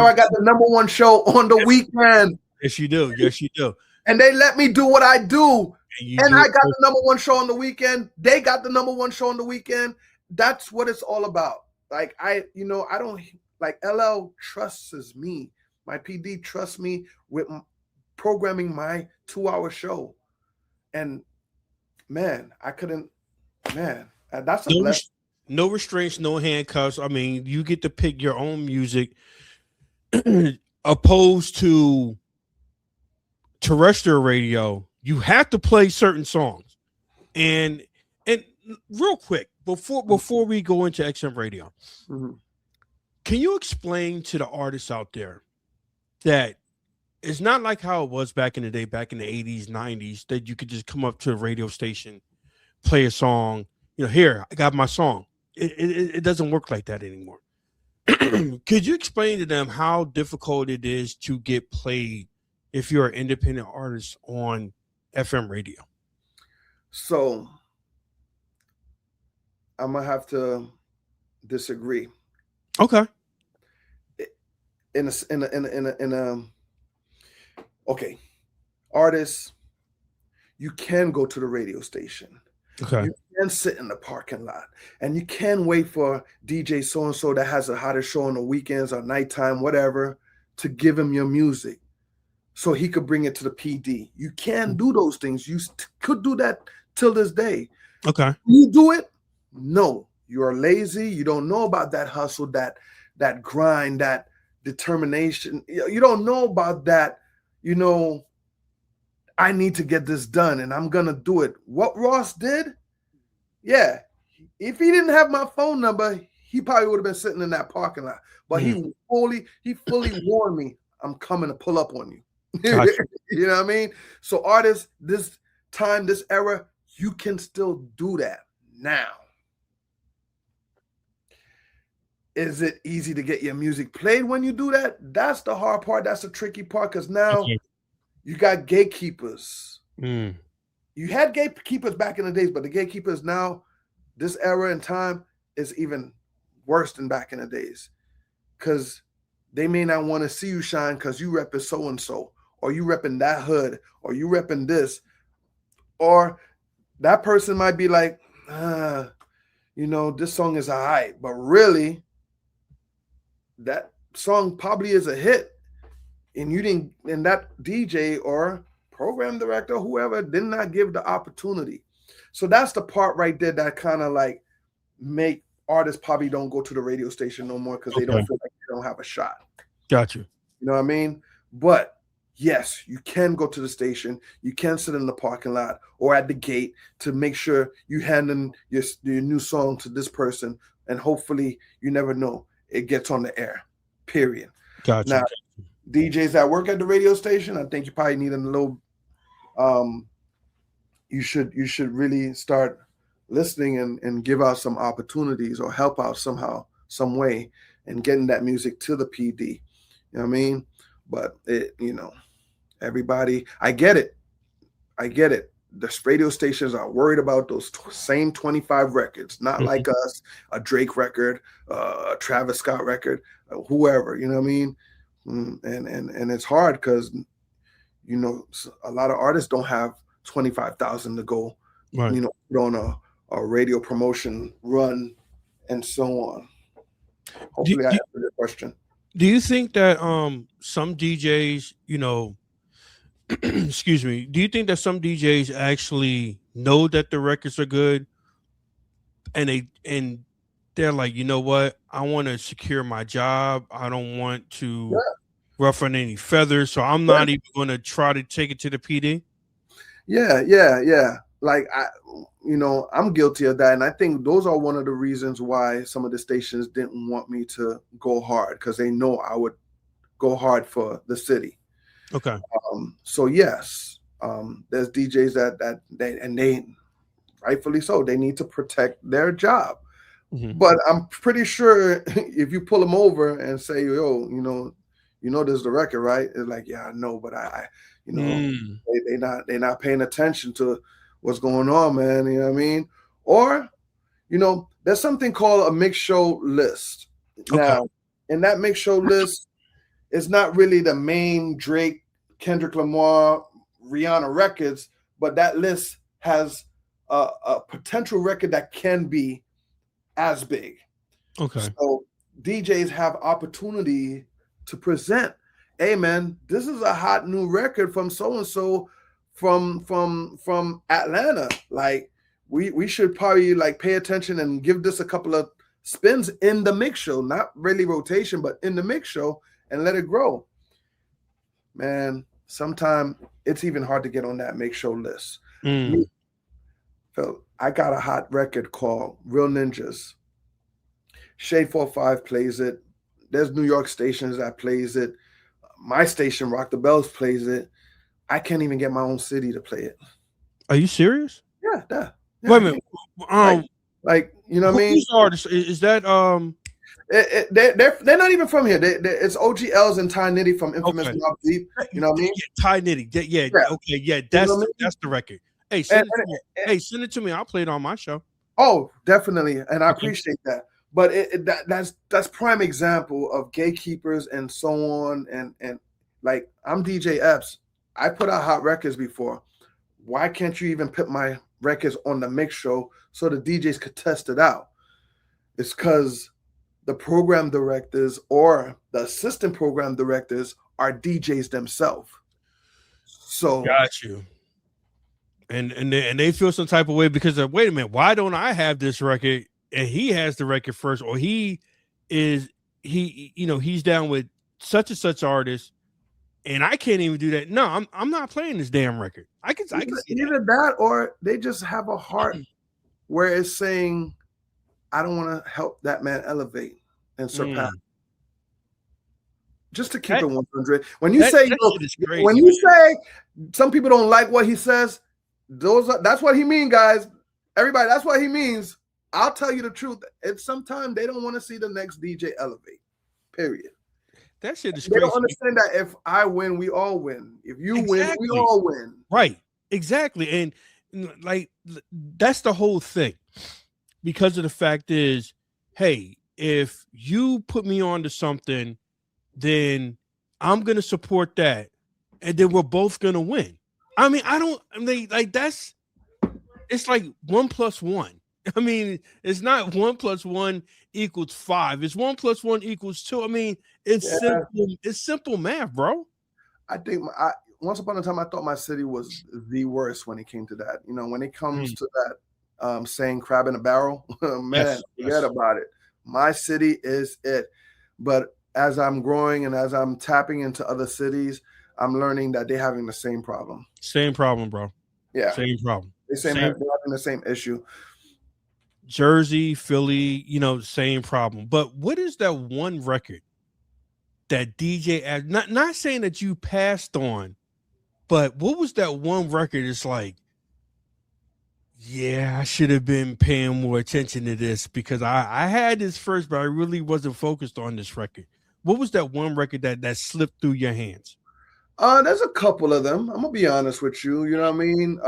I got the #1 show on the weekend. Yes, you do. Yes, you do. And they let me do what I do. And I got the #1 show on the weekend. They got the #1 show on the weekend. that's what it's all about. Like I don't like LL trusts me. My PD trusts me with programming my 2-hour show. And man, I couldn't, man, that's a blessing. No restraints, no handcuffs. I mean, you get to pick your own music opposed to terrestrial radio. You have to play certain songs. And real quick, before we go into XM radio, can you explain to the artists out there that it's not like how it was back in the day, back in the 80s, 90s, that you could just come up to a radio station, play a song, here, I got my song. It doesn't work like that anymore. Could you explain to them how difficult it is to get played if you're an independent artist on FM radio? So I'm gonna have to disagree. Okay. Okay, artists, you can go to the radio station. Okay. You can sit in the parking lot, and you can wait for DJ so and so that has a hotter show on the weekends or nighttime, whatever, to give him your music, so he could bring it to the PD. You can do those things. You could do that till this day. Okay. You do it? No, you are lazy. You don't know about that hustle, that grind, that determination. You don't know about that. I need to get this done, and I'm gonna do it. What Ross did, yeah. If he didn't have my phone number, he probably would have been sitting in that parking lot. But he fully warned me, I'm coming to pull up on you. Gotcha. You know what I mean? So artists, this time, this era, you can still do that now. Is it easy to get your music played when you do that? That's the hard part. That's the tricky part, because now you got gatekeepers. You had gatekeepers back in the days, but the gatekeepers now, this era and time, is even worse than back in the days, because they may not want to see you shine because you repping so-and-so, or you repping that hood, or you repping this, or that person might be like, this song is all right, but really, that song probably is a hit, and you didn't, and that DJ or program director, whoever, did not give the opportunity. So that's the part right there that kind of like make artists probably don't go to the radio station no more, because they don't feel like they don't have a shot. Gotcha. You know what I mean? But yes, you can go to the station. You can sit in the parking lot or at the gate to make sure you hand in your new song to this person, and hopefully, you never know, it gets on the air, period. Gotcha. Now, DJs that work at the radio station, I think you probably need a little, you should really start listening and give out some opportunities, or help out somehow, some way, and getting that music to the PD. You know what I mean? But everybody, I get it. The radio stations are worried about those same 25 records, not like us, a Drake record, a Travis Scott record, whoever, you know what I mean? And it's hard because, a lot of artists don't have 25,000 to go, put on a radio promotion run and so on. Hopefully I answered your question. Do you think that some DJs, excuse me, do you think that some DJs actually know that the records are good, and they're like, you know what, I want to secure my job, I don't want to ruffle any feathers, so I'm not even going to try to take it to the PD? Yeah. Like I'm guilty of that, and I think those are one of the reasons why some of the stations didn't want me to go hard, because they know I would go hard for the city. Okay. So yes, there's DJs that they rightfully so, they need to protect their job. But I'm pretty sure if you pull them over and say, yo, this is the record, right? It's like, yeah, I know, but they're not paying attention to what's going on, man. You know what I mean? Or, there's something called a mix show list. Now, in that mix show list, it's not really the main Drake, Kendrick Lamar, Rihanna records, but that list has a potential record that can be as big. Okay. So DJs have opportunity to present, hey man, this is a hot new record from so and so from Atlanta. Like we should probably like pay attention and give this a couple of spins in the mix show, not really rotation, but in the mix show, and let it grow. Man, sometimes it's even hard to get on that mix show list. Mm. Phil, I got a hot record called Real Ninjas. Shade 45 plays it. There's New York stations that plays it. My station, Rock the Bells, plays it. I can't even get my own city to play it. Are you serious? Yeah. Wait a minute. Like you know what I mean? Who's the artist? Is that They're not even from here. It's OGLs and Ty Nitty from Infamous Mobb Deep. You know what I mean? Yeah, Ty Nitty. Yeah. Okay. Yeah. That's the record. Hey, send it to me. I'll play it on my show. Oh, definitely, and I appreciate that. But that's prime example of gatekeepers and so on. And like I'm DJ EPPS. I put out hot records before. Why can't you even put my records on the mix show so the DJs could test it out? It's because the program directors or the assistant program directors are DJs themselves. So got you. And they feel some type of way because of, wait a minute, why don't I have this record and he has the record first, or he's down with such and such artist and I can't even do that. No, I'm not playing this damn record. I can see either that or they just have a heart where it's saying, I don't want to help that man elevate and surpass. Just to keep it 100. When you say some people don't like what he says, that's what he means, guys. Everybody, that's what he means. I'll tell you the truth. It's sometimes they don't want to see the next DJ elevate. Period. That shit is crazy. They don't understand that if I win, we all win. If you win, we all win. Right. Exactly. And like that's the whole thing. Because of the fact is, hey, if you put me on to something, then I'm gonna support that, and then we're both gonna win. I mean, it's like 1 + 1. I mean, it's not 1 + 1 = 5. It's 1 + 1 = 2. I mean, simple. It's simple math, bro. I think once upon a time I thought my city was the worst when it came to that. You know, when it comes to that saying crab in a barrel, man, forget about it. My city is it. But as I'm growing and as I'm tapping into other cities, I'm learning that they're having the same problem. Same problem, bro. Yeah. Same problem. They're having the same issue. Jersey, Philly, same problem. But what is that one record that DJ, not saying that you passed on, but what was that one record? It's like, yeah, I should have been paying more attention to this because I had this first, but I really wasn't focused on this record. What was that one record that slipped through your hands? There's a couple of them. I'm gonna be honest with you. You know what I mean?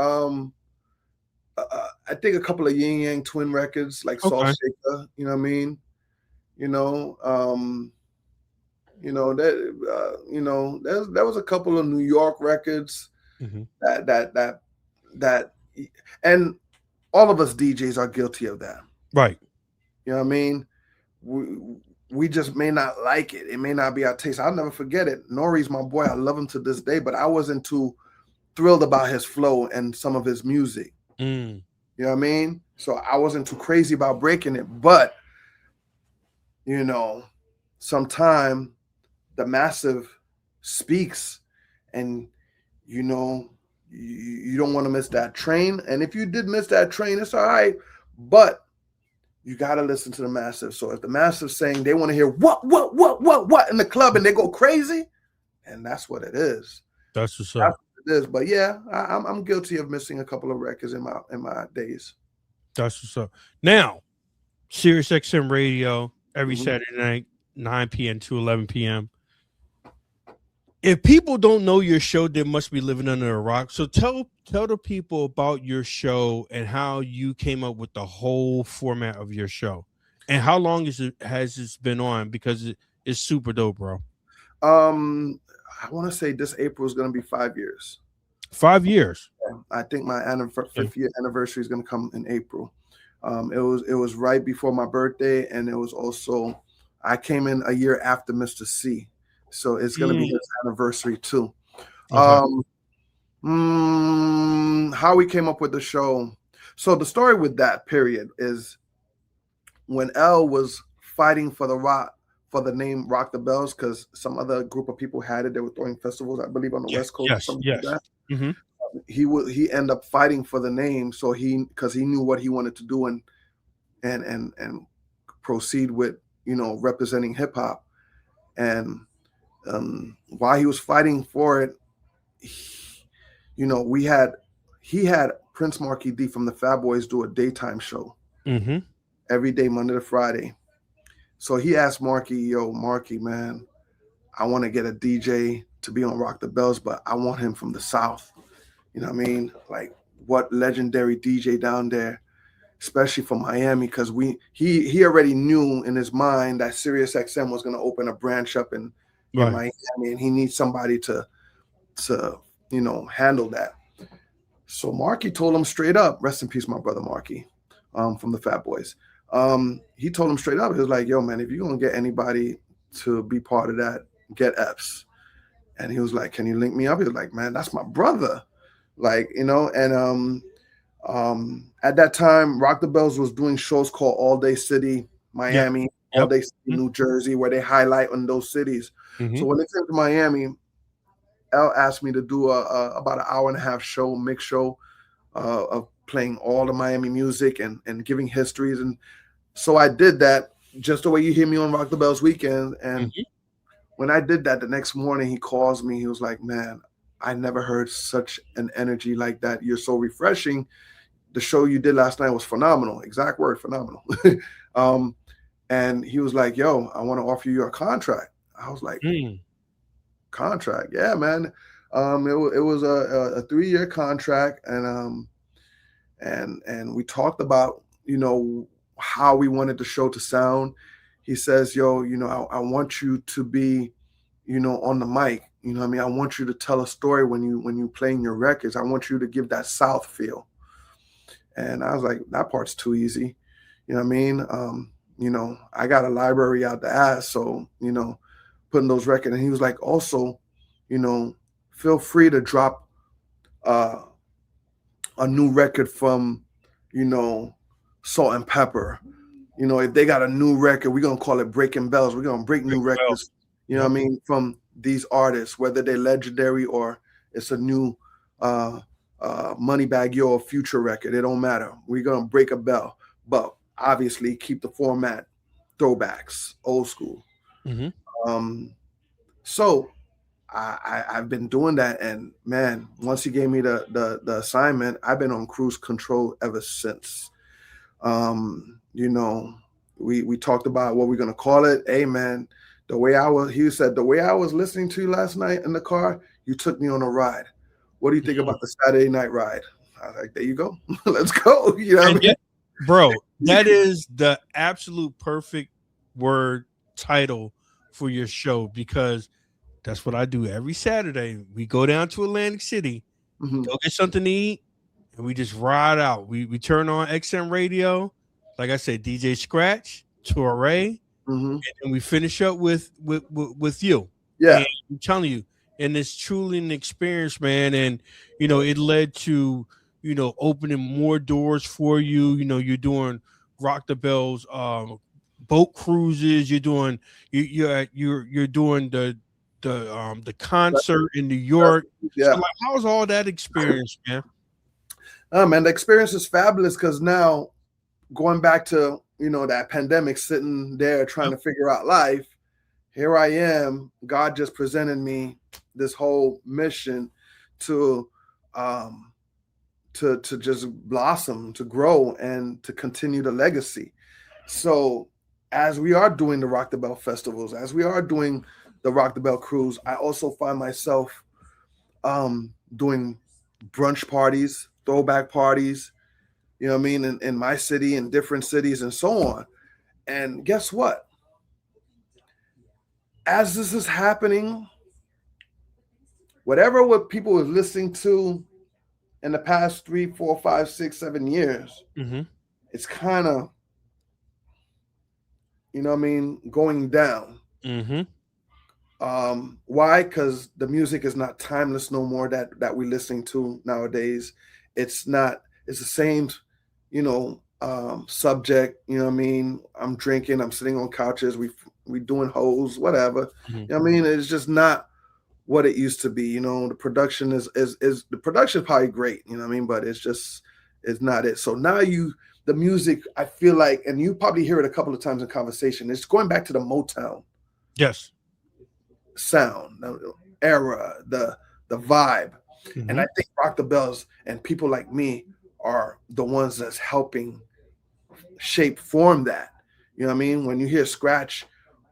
I think a couple of Yin Yang Twin records, like Salt Shaker. You know what I mean? There was a couple of New York records that, and all of us DJs are guilty of that. Right. You know what I mean? We just may not like it. It may not be our taste. I'll never forget it. Nori's my boy. I love him to this day, but I wasn't too thrilled about his flow and some of his music. You know what I mean? So I wasn't too crazy about breaking it. But, sometime the massive speaks and, you don't want to miss that train. And if you did miss that train, it's all right. But you got to listen to the massive. So if the massive's saying they want to hear what in the club and they go crazy, and that's what it is. That's what's up. It is. But yeah, I'm guilty of missing a couple of records in my days. That's what's up. Now, Sirius XM Radio every Saturday night, 9 p.m. to 11 p.m. If people don't know your show, they must be living under a rock. So tell the people about your show and how you came up with the whole format of your show, and how long has it been on? Because it's super dope, bro. I want to say this April is going to be 5 years. 5 years. I think my 5th year anniversary is going to come in April. It was right before my birthday, and it was also I came in a year after Mr. C, so it's gonna be his anniversary too. Okay. How we came up with the show. So the story with that period is when L was fighting for the name Rock the Bells, because some other group of people had it. They were throwing festivals, I believe, on the West Coast or something like that. Mm-hmm. He ended up fighting for the name, so because he knew what he wanted to do and proceed with, representing hip hop. And while he was fighting for it, he had Prince Marky D from the Fat Boys do a daytime show every day, Monday to Friday. So he asked Marky, yo, Marky, man, I want to get a DJ to be on Rock the Bells, but I want him from the South. You know what I mean? Like, what legendary DJ down there, especially from Miami, because he already knew in his mind that Sirius XM was going to open a branch up in Miami, and he needs somebody to handle that. So Marky told him straight up, rest in peace, my brother Marky, from the Fat Boys. He told him straight up, he was like, yo, man, if you're going to get anybody to be part of that, get EPPS. And he was like, can you link me up? He was like, man, that's my brother. Like, and at that time, Rock the Bells was doing shows called All Day City, Miami, All Day City, New Jersey, where they highlight on those cities. So when they came to Miami, L asked me to do about an hour and a half show, mix show, of playing all the Miami music and giving histories. And so I did that just the way you hear me on Rock the Bells weekend. And when I did that, the next morning he calls me. He was like, man, I never heard such an energy like that. You're so refreshing. The show you did last night was phenomenal. Exact word, phenomenal. And he was like, yo, I want to offer you a contract. I was like, contract? Yeah, man. It was a 3-year contract. And we talked about, how we wanted the show to sound. He says, yo, I want you to be, on the mic. You know what I mean? I want you to tell a story when you playing your records. I want you to give that South feel. And I was like, that part's too easy. You know what I mean? I got a library out the ass. So, putting those records. And he was like, also, feel free to drop a new record from, Salt and Pepper. If they got a new record, we're going to call it Breaking Bells. We're going to break new records, you know what I mean, from these artists, whether they're legendary or it's a new Moneybagg Yo or Future record. It don't matter. We're going to break a bell. But obviously keep the format throwbacks, old school. So I've been doing that. And, man, once he gave me the assignment, I've been on cruise control ever since. We talked about what we're going to call it. Hey, man, he said, the way I was listening to you last night in the car, you took me on a ride. What do you think about the Saturday night ride? I was like, there you go. Let's go. You know what I mean? Bro, that is the absolute perfect word title for your show, because that's what I do every Saturday. We go down to Atlantic City, go get something to eat, and we just ride out. We turn on XM radio, like I said, DJ Scratch, Torre, and we finish up with you. Yeah, and I'm telling you, and it's truly an experience, man. And it led to opening more doors for you. You're doing Rock the Bells boat cruises. You're doing you're doing the concert in New York. Yeah. So, like, how's all that experience, man? Man, the experience is fabulous, because now going back to, that pandemic, sitting there trying to figure out life, here I am. God just presented me this whole mission to just blossom, to grow, and to continue the legacy. So as we are doing the Rock the Bell festivals, as we are doing the Rock the Bell cruise, I also find myself doing brunch parties, throwback parties, you know what I mean, in my city, in different cities, and so on. And guess what? As this is happening, what people were listening to in the past 3, 4, 5, 6, 7 years it's kind of, going down. Mm-hmm. Why? Because the music is not timeless no more that we're listening to nowadays. It's not. It's the same, subject. I'm drinking. I'm sitting on couches. We doing hoes, whatever. Mm-hmm. It's just not what it used to be. The production is the production is probably great. But it's not it. So now the music, I feel like, and you probably hear it a couple of times in conversation. It's going back to the Motown Yes. sound, the era, the vibe. Mm-hmm. And I think Rock the Bells and people like me are the ones that's helping shape form that. When you hear Scratch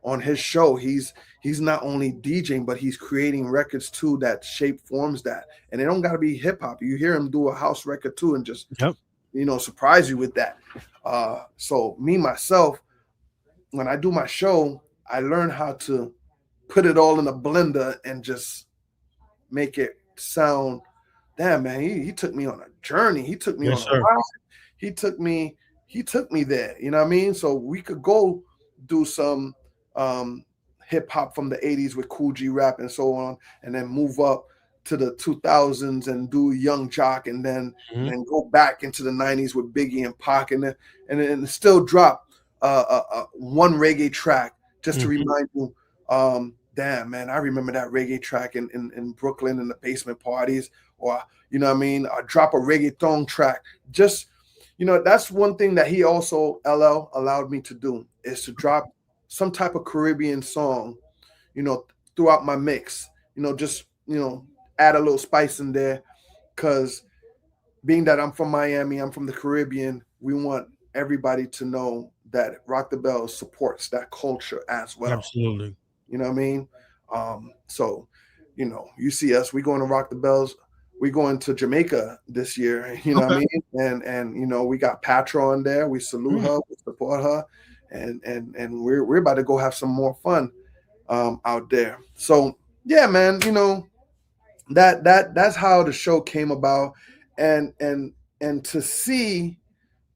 on his show, he's not only DJing, but he's creating records too that shape forms that. And it don't got to be hip hop. You hear him do a house record too and just Yep. surprise you with that. So me myself, when I do my show, I learn how to put it all in a blender and just make it sound. Damn, man, he took me on a journey. He took me Yes, on a sir. ride. He took me there. You know what I mean? So we could go do some hip hop from the 80s with Cool G Rap and so on, and then move up to the 2000s and do Young Jock, and then go back into the 90s with Biggie and Pac, and then still drop one reggae track just to remind you. Damn, man, I remember that reggae track in Brooklyn in the basement parties, or I drop a reggaeton track. Just that's one thing that he also LL allowed me to do, is to drop some type of Caribbean song, throughout my mix. Just add a little spice in there, because being that I'm from Miami, I'm from the Caribbean, we want everybody to know that Rock the Bells supports that culture as well. Absolutely. You know what I mean? So, you see us, we going to Rock the Bells. We going to Jamaica this year, what I mean? And we got Patra on there. We salute her, we support her, and we're about to go have some more fun out there. So yeah, man, that's how the show came about. And to see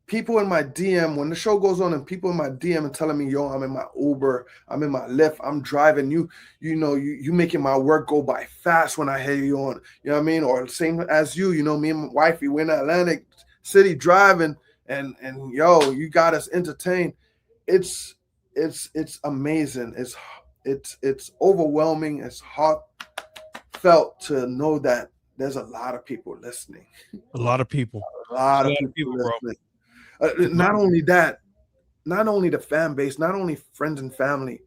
people in my DM when the show goes on, and people in my DM and telling me, yo, I'm in my Uber, I'm in my Lyft, I'm driving, you making my work go by fast when I hear you on, you know what I mean? Or same as you, me and my wifey, we're in Atlantic City driving, and yo, you got us entertained. It's amazing. It's overwhelming. It's heartfelt to know that there's a lot of people listening. A lot of people. A lot of people listening. Not only that, not only the fan base, not only friends and family,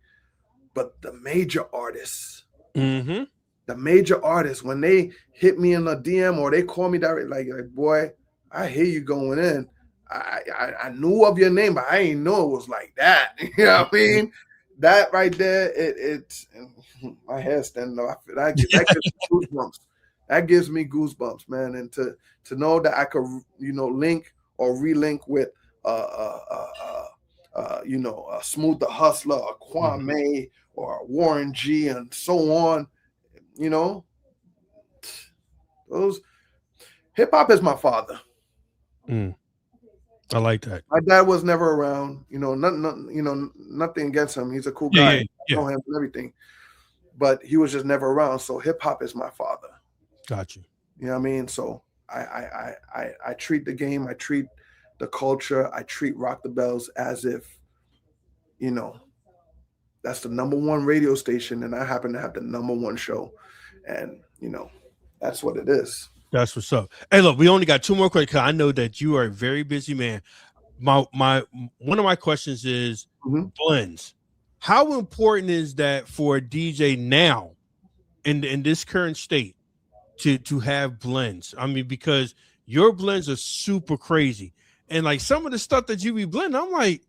but the major artists. Mm-hmm. The major artists, when they hit me in the DM or they call me direct, like boy, I hear you going in. I knew of your name, but I didn't know it was like that. You know what I mean? That right there, it's my hair standing up. That gives me goosebumps. That gives me goosebumps, man. And to know that I could, link or relink with Smooth the Hustler, or Kwame, or Warren G, and so on. Those hip hop is my father. I like that. My dad was never around. Nothing against him. He's a cool guy. Yeah. I know him and everything, but he was just never around. So hip hop is my father. Got you. You know what I mean? So I treat the game, I treat the culture, I treat Rock the Bells as if, that's the number one radio station, and I happen to have the number one show, and that's what it is. That's what's up. Hey, look, we only got two more questions. I know that you are a very busy man. My one of my questions is blends. How important is that for a DJ now, in this current state, to have blends? I mean, because your blends are super crazy, and like some of the stuff that you be blending, I'm like,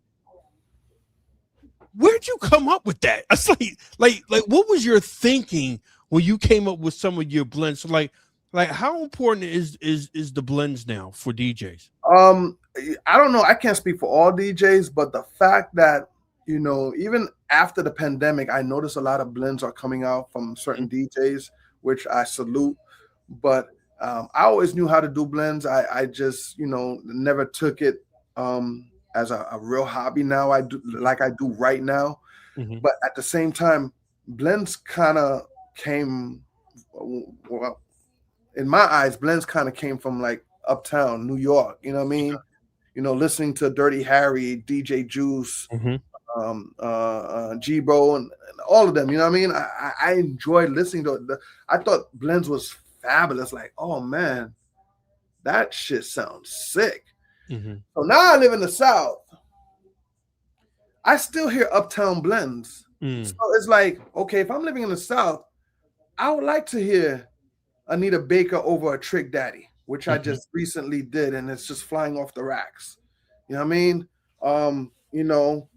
where'd you come up with that? It's like what was your thinking when you came up with some of your blends? So like how important is the blends now for DJs? I don't know. I can't speak for all DJs, but the fact that even after the pandemic, I noticed a lot of blends are coming out from certain DJs, which I salute. But I always knew how to do blends. I just never took it as a real hobby now. I do like I do right now, Mhm. but at the same time, blends kind of came. Well, in my eyes, blends kind of came from like uptown New York. You know what I mean? You know, listening to Dirty Harry, DJ Juice, Mhm. G-Bo, and all of them. You know what I mean? I enjoyed listening to it. I thought blends was fabulous. Like, oh man, that shit sounds sick. Mhm. So now I live in the South. I still hear uptown blends. So Mm. it's like, okay, if I'm living in the South, I would like to hear Anita Baker over a Trick Daddy, which I Mhm. just recently did, and it's just flying off the racks. You know what I mean? You know,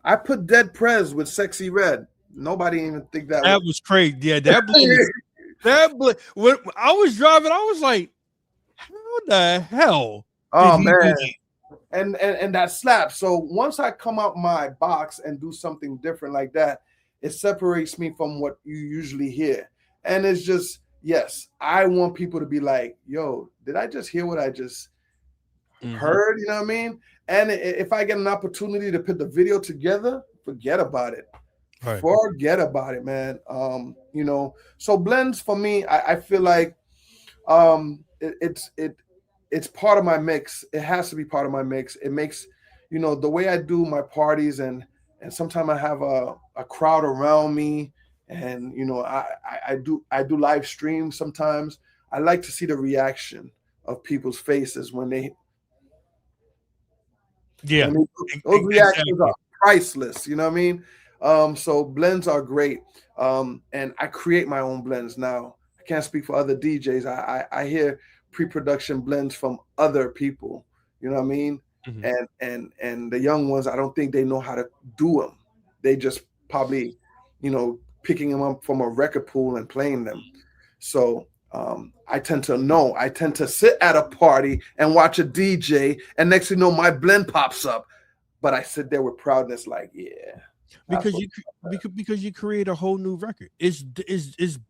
I put Dead Prez with Sexy Red. Nobody even think that That was. was crazy. Yeah, that blend is that blend. When I was driving, I was like, "How the hell did Oh he do man, that?" and that slaps. So once I come out my box and do something different like that, it separates me from what you usually hear. And it's just, yes, I want people to be like, yo, did I just hear what I just Mhm. heard? You know what I mean? And if I get an opportunity to put the video together, forget about it. Right. Forget about it, man. You know, so blends for me, I feel like it's part of my mix. It has to be part of my mix. It makes, you know, the way I do my parties, and sometimes I have a crowd around me, and you know, I do live streams sometimes. I like to see the reaction of people's faces Yeah. when they, those reactions are Exactly. priceless. You know what I mean? So blends are great. And I create my own blends now. I can't speak for other DJs. I hear pre-production blends from other people. You know what I mean? Mhm. And the young ones, I don't think they know how to do them. They just probably, you know, picking them up from a record pool and playing them. So I tend to know. I tend to sit at a party and watch a DJ, and next thing you know, my blend pops up. But I sit there with proudness, like, yeah, that's Because what. because you create a whole new record. It's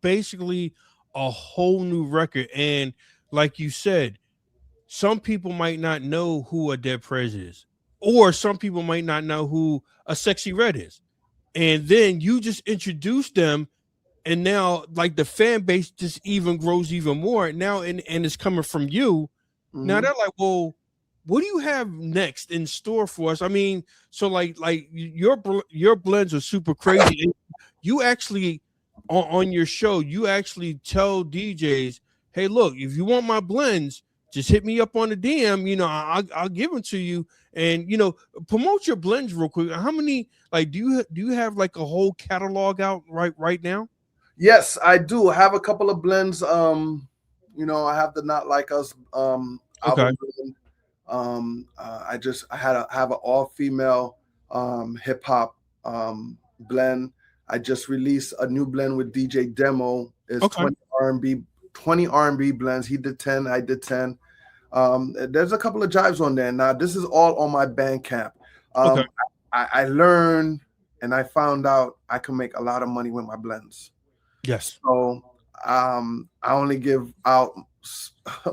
basically a whole new record, and like you said, some people might not know who a Dead Prez is, or some people might not know who a Sexy Red is, and then you just introduce them, and now like the fan base just even grows even more now, and it's coming from you. Now Mhm. they're like, well, what do you have next in store for us? I mean, so like your blends are super crazy. And you actually on your show, you actually tell DJs, hey, look, if you want my blends, just hit me up on the DM. You know, I'll give them to you, and you know, promote your blends real quick. How many like do you have like a whole catalog out right now? Yes, I do have a couple of blends. You know, I have the Not Like Us Okay. album blend. I had a have an all female hip hop blend. I just released a new blend with DJ Demo. It's Okay. 20 R&B blends. He did 10, I did 10. There's a couple of jives on there. Now, this is all on my Bandcamp. Okay. I learned and I found out I can make a lot of money with my blends. Yes. So I only give out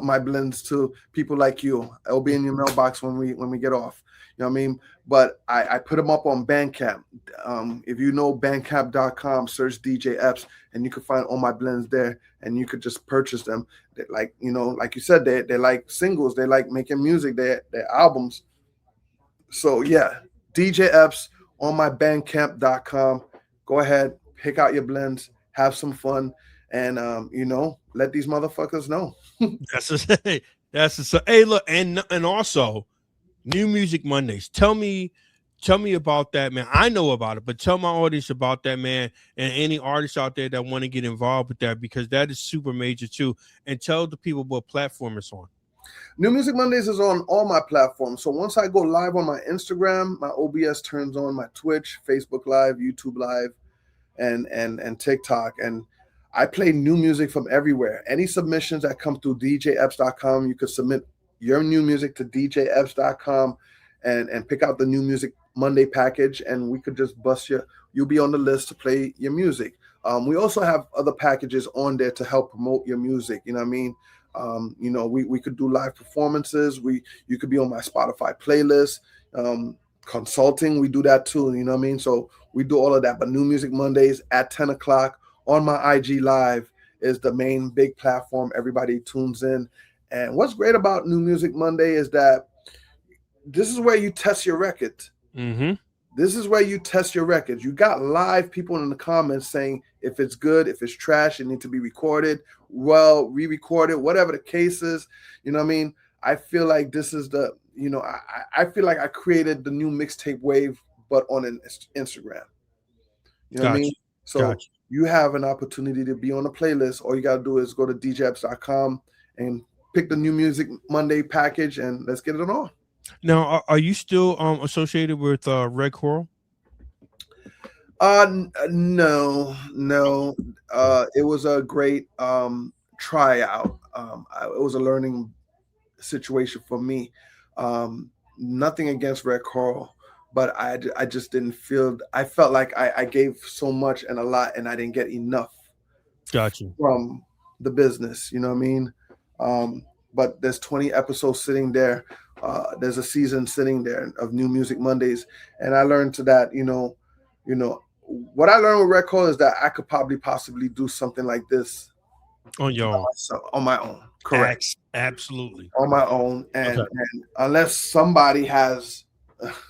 my blends to people like you. It'll be in your mailbox when we get off. You know what I mean? But I put them up on Bandcamp. If you know bandcamp.com, search DJ EPPS, and you can find all my blends there, and you could just purchase them. They, like, you know, like you said, they like singles, they like making music, their albums. So yeah, DJ EPPS on my bandcamp.com. Go ahead, pick out your blends, have some fun, and you know, let these motherfuckers know. That's a, that's a, hey look, and also New Music Mondays. Tell me about that, man. I know about it, but tell my audience about that, man, and any artists out there that want to get involved with that because that is super major too. And tell the people what platform it's on. New Music Mondays is on all my platforms. So once I go live on my Instagram, my OBS turns on my Twitch, Facebook Live, YouTube Live, and TikTok. And I play new music from everywhere. Any submissions that come through djepps.com, you could submit your new music to djepps.com and pick out the New Music Monday package, and we could just you'll be on the list to play your music. We also have other packages on there to help promote your music. You know what I mean? You know, we could do live performances. You could be on my Spotify playlist. Consulting, we do that too. You know what I mean? So we do all of that. But New Music Mondays at 10 o'clock on my IG Live is the main big platform. Everybody tunes in. And what's great about New Music Monday is that this is where you test your records. Mm-hmm. This is where you test your records. You got live people in the comments saying if it's good, if it's trash, it needs to be recorded, well, re-recorded, whatever the case is. You know what I mean? I feel like this is the, you know, I feel like I created the new mixtape wave, but on an Instagram. You know what I mean? So you have an opportunity to be on a playlist. All you got to do is go to djeps.com and pick the New Music Monday package, and let's get it on. Now, are you still associated with Red Coral? No. It was a great tryout. It was a learning situation for me. Nothing against Red Coral, but I just didn't feel. I felt like I gave so much and a lot, and I didn't get enough. Gotcha. From the business, you know what I mean? But there's 20 episodes sitting there. There's a season sitting there of New Music Mondays, and I learned to that. You know, what I learned with Red Coral is that I could probably possibly do something like this on your own. On my own, correct? Absolutely, on my own, and unless somebody has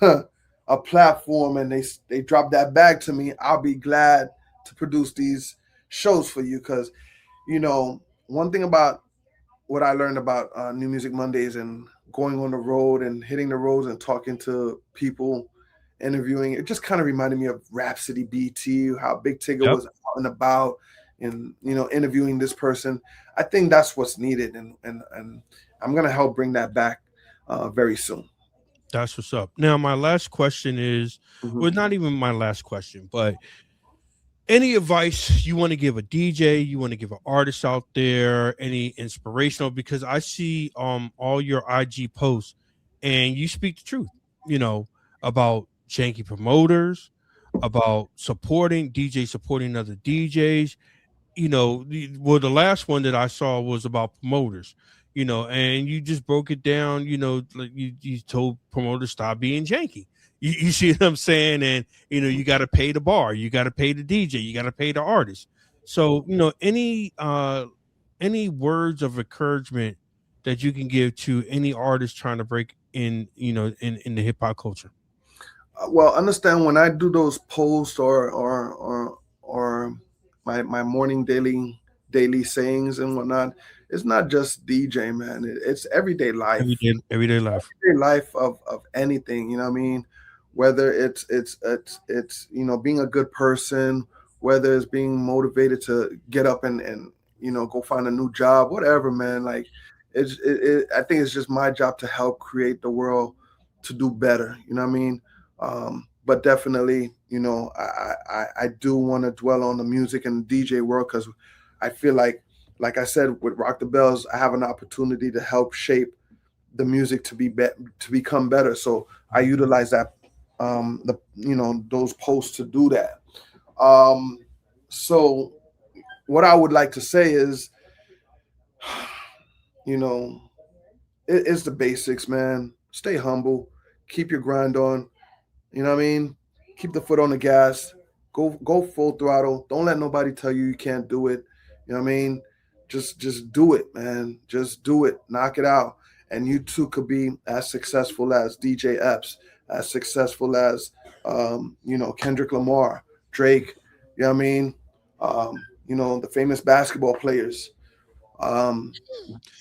a platform and they drop that bag to me, I'll be glad to produce these shows for you. Because, you know, one thing about what I learned about New Music Mondays and going on the road and hitting the roads and talking to people, interviewing, it just kind of reminded me of Rhapsody BT, how Big Tigger was out and about and, you know, interviewing this person. I think that's what's needed. And I'm going to help bring that back very soon. That's what's up. Now, my last question is, well, not even my last question, but any advice you want to give a DJ, you want to give an artist out there, any inspirational, because I see all your IG posts and you speak the truth, you know, about janky promoters, about supporting other DJs. You know, well, the last one that I saw was about promoters, you know, and you just broke it down, you know, like you told promoters stop being janky. You see what I'm saying? And, you know, you got to pay the bar, you got to pay the DJ, you got to pay the artist. So, you know, any words of encouragement that you can give to any artist trying to break in, you know, in the hip hop culture? Well, understand when I do those posts or my morning daily sayings and whatnot, it's not just DJ, man. It's everyday life. Everyday life. Everyday life of anything, you know what I mean? Whether it's you know, being a good person, whether it's being motivated to get up and you know, go find a new job, whatever, man. Like I think it's just my job to help create the world to do better, you know what I mean? But definitely, you know, I do want to dwell on the music and the DJ world, because I feel like I said, with Rock the Bells, I have an opportunity to help shape the music to become better. So I utilize that, you know, those posts to do that. So what I would like to say is, you know, it's the basics, man. Stay humble, keep your grind on. You know what I mean? Keep the foot on the gas. Go full throttle. Don't let nobody tell you can't do it. You know what I mean? Just do it, man. Just do it. Knock it out. And you too could be as successful as DJ EPPS, as successful as you know, Kendrick Lamar, Drake. You know what I mean? You know, the famous basketball players. You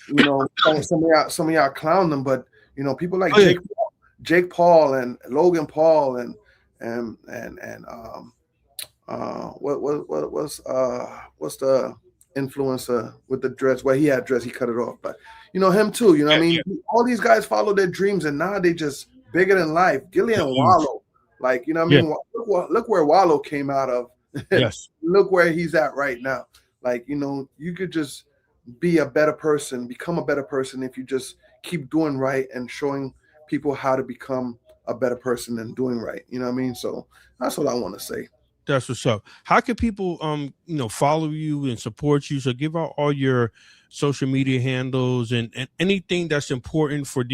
know, some of y'all clown them, but you know, people like Jake Paul and Logan Paul and what's the influencer with the dreads? Well, he had dreads, he cut it off, but you know him too. You know what I mean? Yeah. All these guys follow their dreams, and now they just bigger than life. Gillian Wallow, like, you know what I mean? Look where Wallow came out of. Yes. Look where he's at right now. Like, you know, you could just be a better person, become a better person if you just keep doing right and showing people how to become a better person and doing right. You know what I mean? So that's what I want to say. That's what's up. How can people you know, follow you and support you? So give out all your social media handles and anything that's important for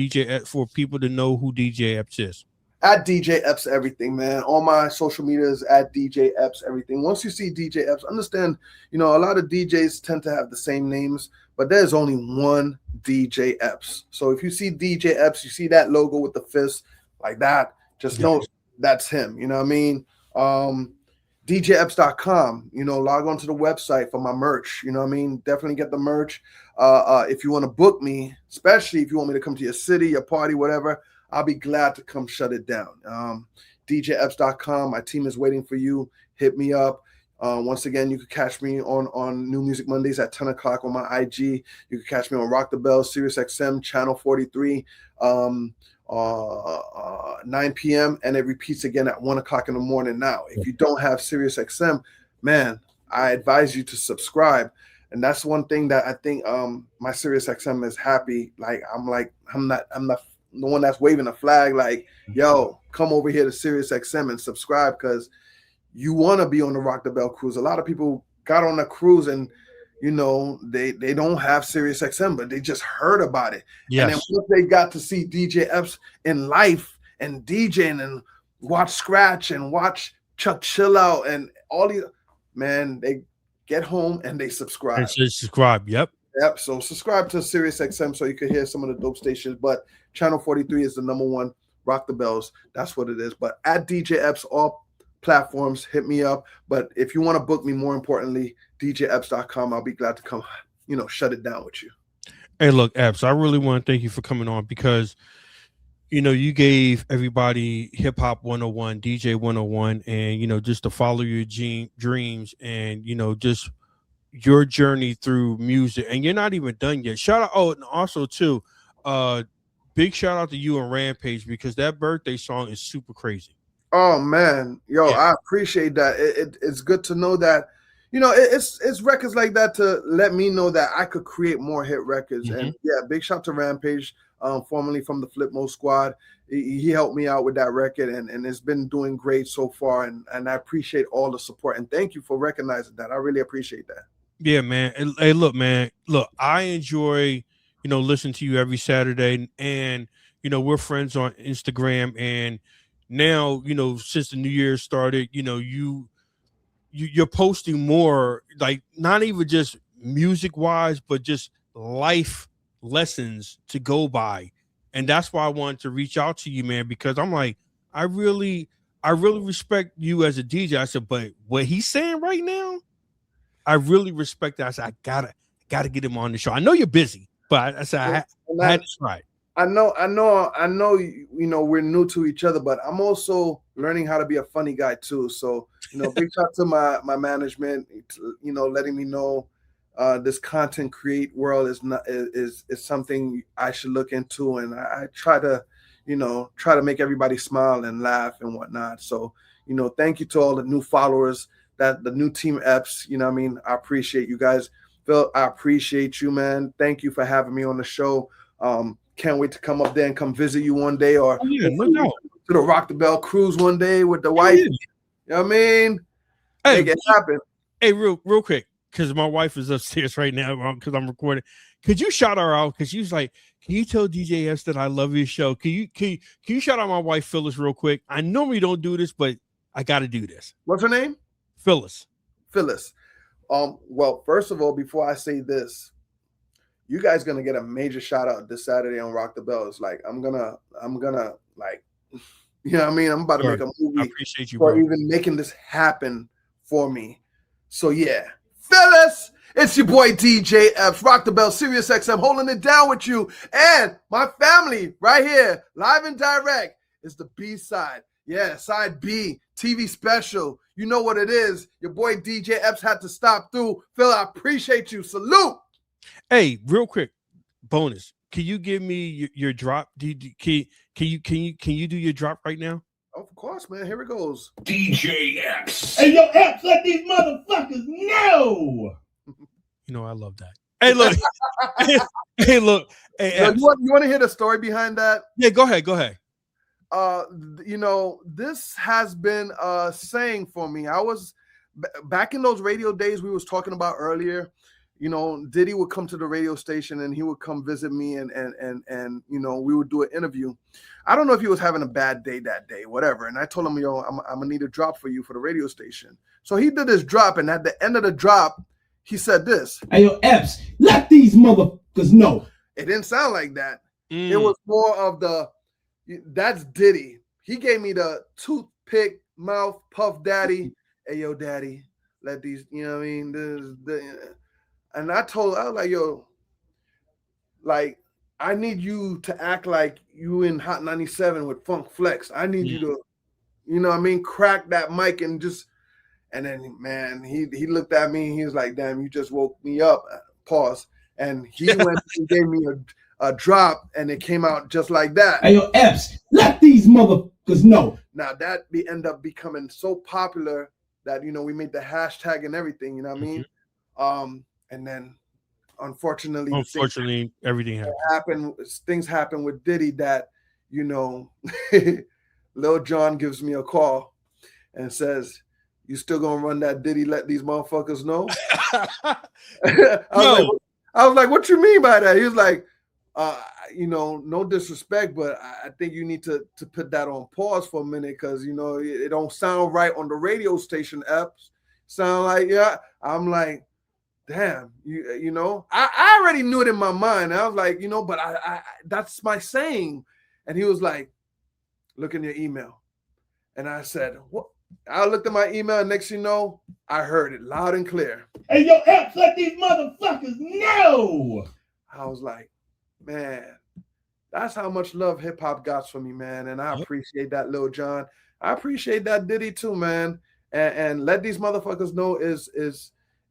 for people to know who DJ EPPS is? At DJ EPPS everything, man. All my social media is at DJ EPPS everything. Once you see DJ EPPS, understand, a lot of DJs tend to have the same names, but there's only one DJ EPPS. So if you see DJ EPPS, you see that logo with the fist like that, just know that's him. You know what I mean? DJEPPS.com, log on to the website for my merch. You know what I mean? Definitely get the merch. If you want to book me, especially if you want me to come to your city, your party, whatever, I'll be glad to come shut it down. DJEPPS.com. My team is waiting for you. Hit me up. Once again, you can catch me on New Music Mondays at 10 o'clock on my IG. You can catch me on Rock the Bell, Sirius XM, Channel 43, 9 p.m. And it repeats again at 1 o'clock in the morning now. If you don't have Sirius XM, man, I advise you to subscribe. And that's one thing that I think my Sirius XM is happy. I'm not the one that's waving a flag like, yo, come over here to Sirius XM and subscribe, because you want to be on the Rock the Bell cruise. A lot of people got on the cruise and they don't have Sirius XM, but they just heard about it. Yes. And then once they got to see DJ EPPS in life and DJing and watch Scratch and watch Chuck Chill Out and all these, man, they get home and they subscribe. And subscribe, yep. Yep. So subscribe to Sirius XM so you can hear some of the dope stations. But Channel 43 is the number one. Rock the Bells. That's what it is. But at DJ EPPS, all platforms, hit me up. But if you want to book me, more importantly, DJEPPS.com. I'll be glad to come, shut it down with you. Hey, look, EPPS, I really want to thank you for coming on, because you gave everybody hip hop 101, DJ 101, and just to follow your dreams and just your journey through music. And you're not even done yet. Shout out, and also too, big shout out to you and Rampage, because that birthday song is super crazy. Oh man, yo, yeah. I appreciate that. It's good to know that, it's records like that to let me know that I could create more hit records. Mm-hmm. And yeah, big shout to Rampage, formerly from the Flip Mode Squad. He helped me out with that record, and it's been doing great so far. And I appreciate all the support, and thank you for recognizing that. I really appreciate that. Yeah, man. Hey, look, man. Look, I enjoy, listening to you every Saturday, and we're friends on Instagram, and now, since the new year started, you're posting more, like not even just music wise, but just life lessons to go by. And that's why I wanted to reach out to you, man, because I'm like, I really respect you as a DJ. I said, but what he's saying right now, I really respect that. I said, I gotta get him on the show. I know you're busy, but I said, I had to try. I know, we're new to each other, but I'm also learning how to be a funny guy too. So, big shout to my management, letting me know this content create world is something I should look into. And I try to make everybody smile and laugh and whatnot. So, thank you to all the new followers, that the new team EPPS, I appreciate you guys. Phil, I appreciate you, man. Thank you for having me on the show. Can't wait to come up there and come visit you one day, or to the Rock the Bell cruise one day with the wife. You know what I mean? Hey, make it happen. Hey, real quick, because my wife is upstairs right now because I'm recording. Could you shout her out? Because she was like, "Can you tell DJ EPPS that I love your show?" Can you shout out my wife Phyllis real quick? I normally don't do this, but I got to do this. What's her name? Phyllis. Well, first of all, before I say this, you guys gonna get a major shout out this Saturday on Rock the Bells. Like I'm gonna like, you know what I mean? I'm about to make a movie. I appreciate you for bro. Even making this happen for me. So yeah, Phyllis, it's your boy DJ EPPS, Rock the Bell, Sirius XM, holding it down with you and my family right here, live and direct. Is the B side. Yeah, side B, TV special. You know what it is. Your boy DJ EPPS had to stop through. Phil, I appreciate you. Salute. Hey, real quick, bonus. Can you give me your drop? Can you do your drop right now? Of course, man. Here it goes. DJ EPPS. Hey, yo, EPPS, let these motherfuckers know. I love that. Hey, look. Hey, look. Hey, you want to hear the story behind that? Yeah, go ahead. This has been a saying for me. I was back in those radio days we was talking about earlier. you know, Diddy would come to the radio station and he would come visit me and you know, we would do an interview. I don't know if he was having a bad day that day, whatever. And I told him, yo, I'm gonna need a drop for you for the radio station. So he did his drop, and at the end of the drop, he said this. Hey, yo, EPPS, let these motherfuckers know. It didn't sound like that. It was more of that's Diddy. He gave me the toothpick mouth, Puff Daddy. Hey, yo, daddy, let these, you know what I mean? And I was like, yo, like, I need you to act like you in Hot 97 with Funk Flex. I need you to, you know what I mean, crack that mic and just, and then, man, he looked at me and he was like, damn, you just woke me up. Pause. And he went and gave me a drop, and it came out just like that. Hey, yo, EPPS, let these motherfuckers know. Now, that ended up becoming so popular that, you know, we made the hashtag and everything, you know what I mean? And then, unfortunately, everything happened. Things happen with Diddy that, you know, Lil Jon gives me a call and says, you still gonna run that Diddy let these motherfuckers know? I was like, what you mean by that? He was like, you know, no disrespect, but I think you need to put that on pause for a minute, because, you know, it don't sound right on the radio station apps. Sound like, yeah. I'm like, damn, you know, I already knew it in my mind. I was like, you know, but I that's my saying. And he was like, look in your email. And I said, what? I looked at my email, and next thing you know, I heard it loud and clear. Hey, yo, EPPS, let these motherfuckers know. I was like, man, that's how much love hip hop got for me, man. And I appreciate that, Lil Jon. I appreciate that Diddy too, man. And let these motherfuckers know is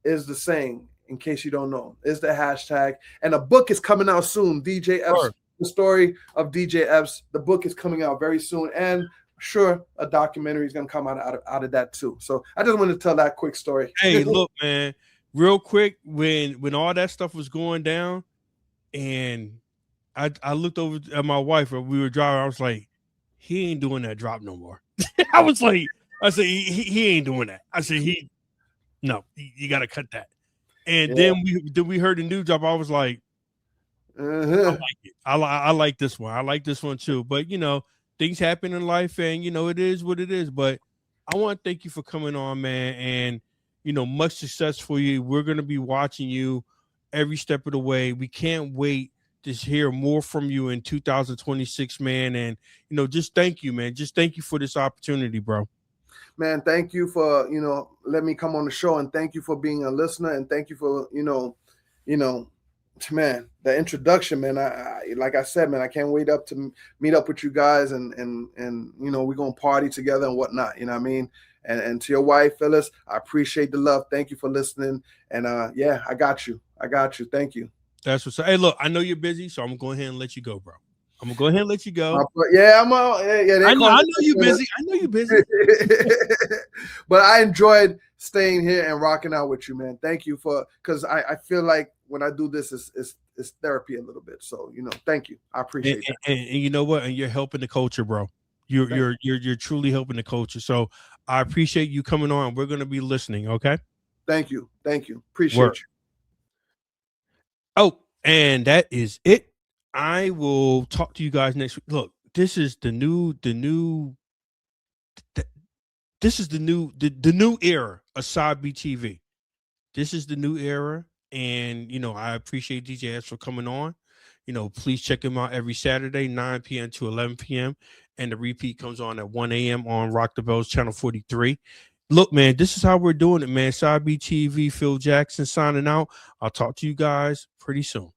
the saying, in case you don't know, is the hashtag. And a book is coming out soon. DJ EPPS, the story of DJ EPPS. The book is coming out very soon, and sure, a documentary is gonna come out of that too. So I just wanted to tell that quick story. Hey, look, man, real quick, when all that stuff was going down, and I looked over at my wife, and we were driving, I was like, he ain't doing that drop no more. I said, he ain't doing that. I said, no, you got to cut that. And then we heard the new drop. I was like, I like it. I like this one. I like this one too. But, you know, things happen in life, and, you know, it is what it is. But I want to thank you for coming on, man. And, you know, much success for you. We're going to be watching you every step of the way. We can't wait to hear more from you in 2026, man. And, you know, just thank you, man. Just thank you for this opportunity, bro. Man, thank you for, you know, let me come on the show, and thank you for being a listener, and thank you for, you know, man, the introduction, man. I like I said, man, I can't wait up to meet up with you guys, and you know, we're gonna party together and whatnot, you know what I mean? And to your wife, Phyllis, I appreciate the love. Thank you for listening. And yeah, I got you. Thank you. That's what's up. Hey, look, I know you're busy, so I'm gonna go ahead and let you go, bro. I'm gonna go ahead and let you go. Yeah, I'm out. Yeah, I know you're busy. I know you're busy. But I enjoyed staying here and rocking out with you, man. Thank you because I feel like when I do this, it's therapy a little bit. So, you know, thank you. I appreciate it. And you know what? And you're helping the culture, bro. You're truly helping the culture. So I appreciate you coming on. We're gonna be listening. Okay. Thank you. Appreciate you. Oh, and that is it. I will talk to you guys next week. Look, this is the new era of Side B TV. This is the new era, and, you know, I appreciate DJ S for coming on. You know, please check him out every Saturday, 9 p.m. to 11 p.m. And the repeat comes on at 1 a.m. on Rock the Bells channel 43. Look, man, this is how we're doing it, man. Side B TV, Phil Jackson signing out. I'll talk to you guys pretty soon.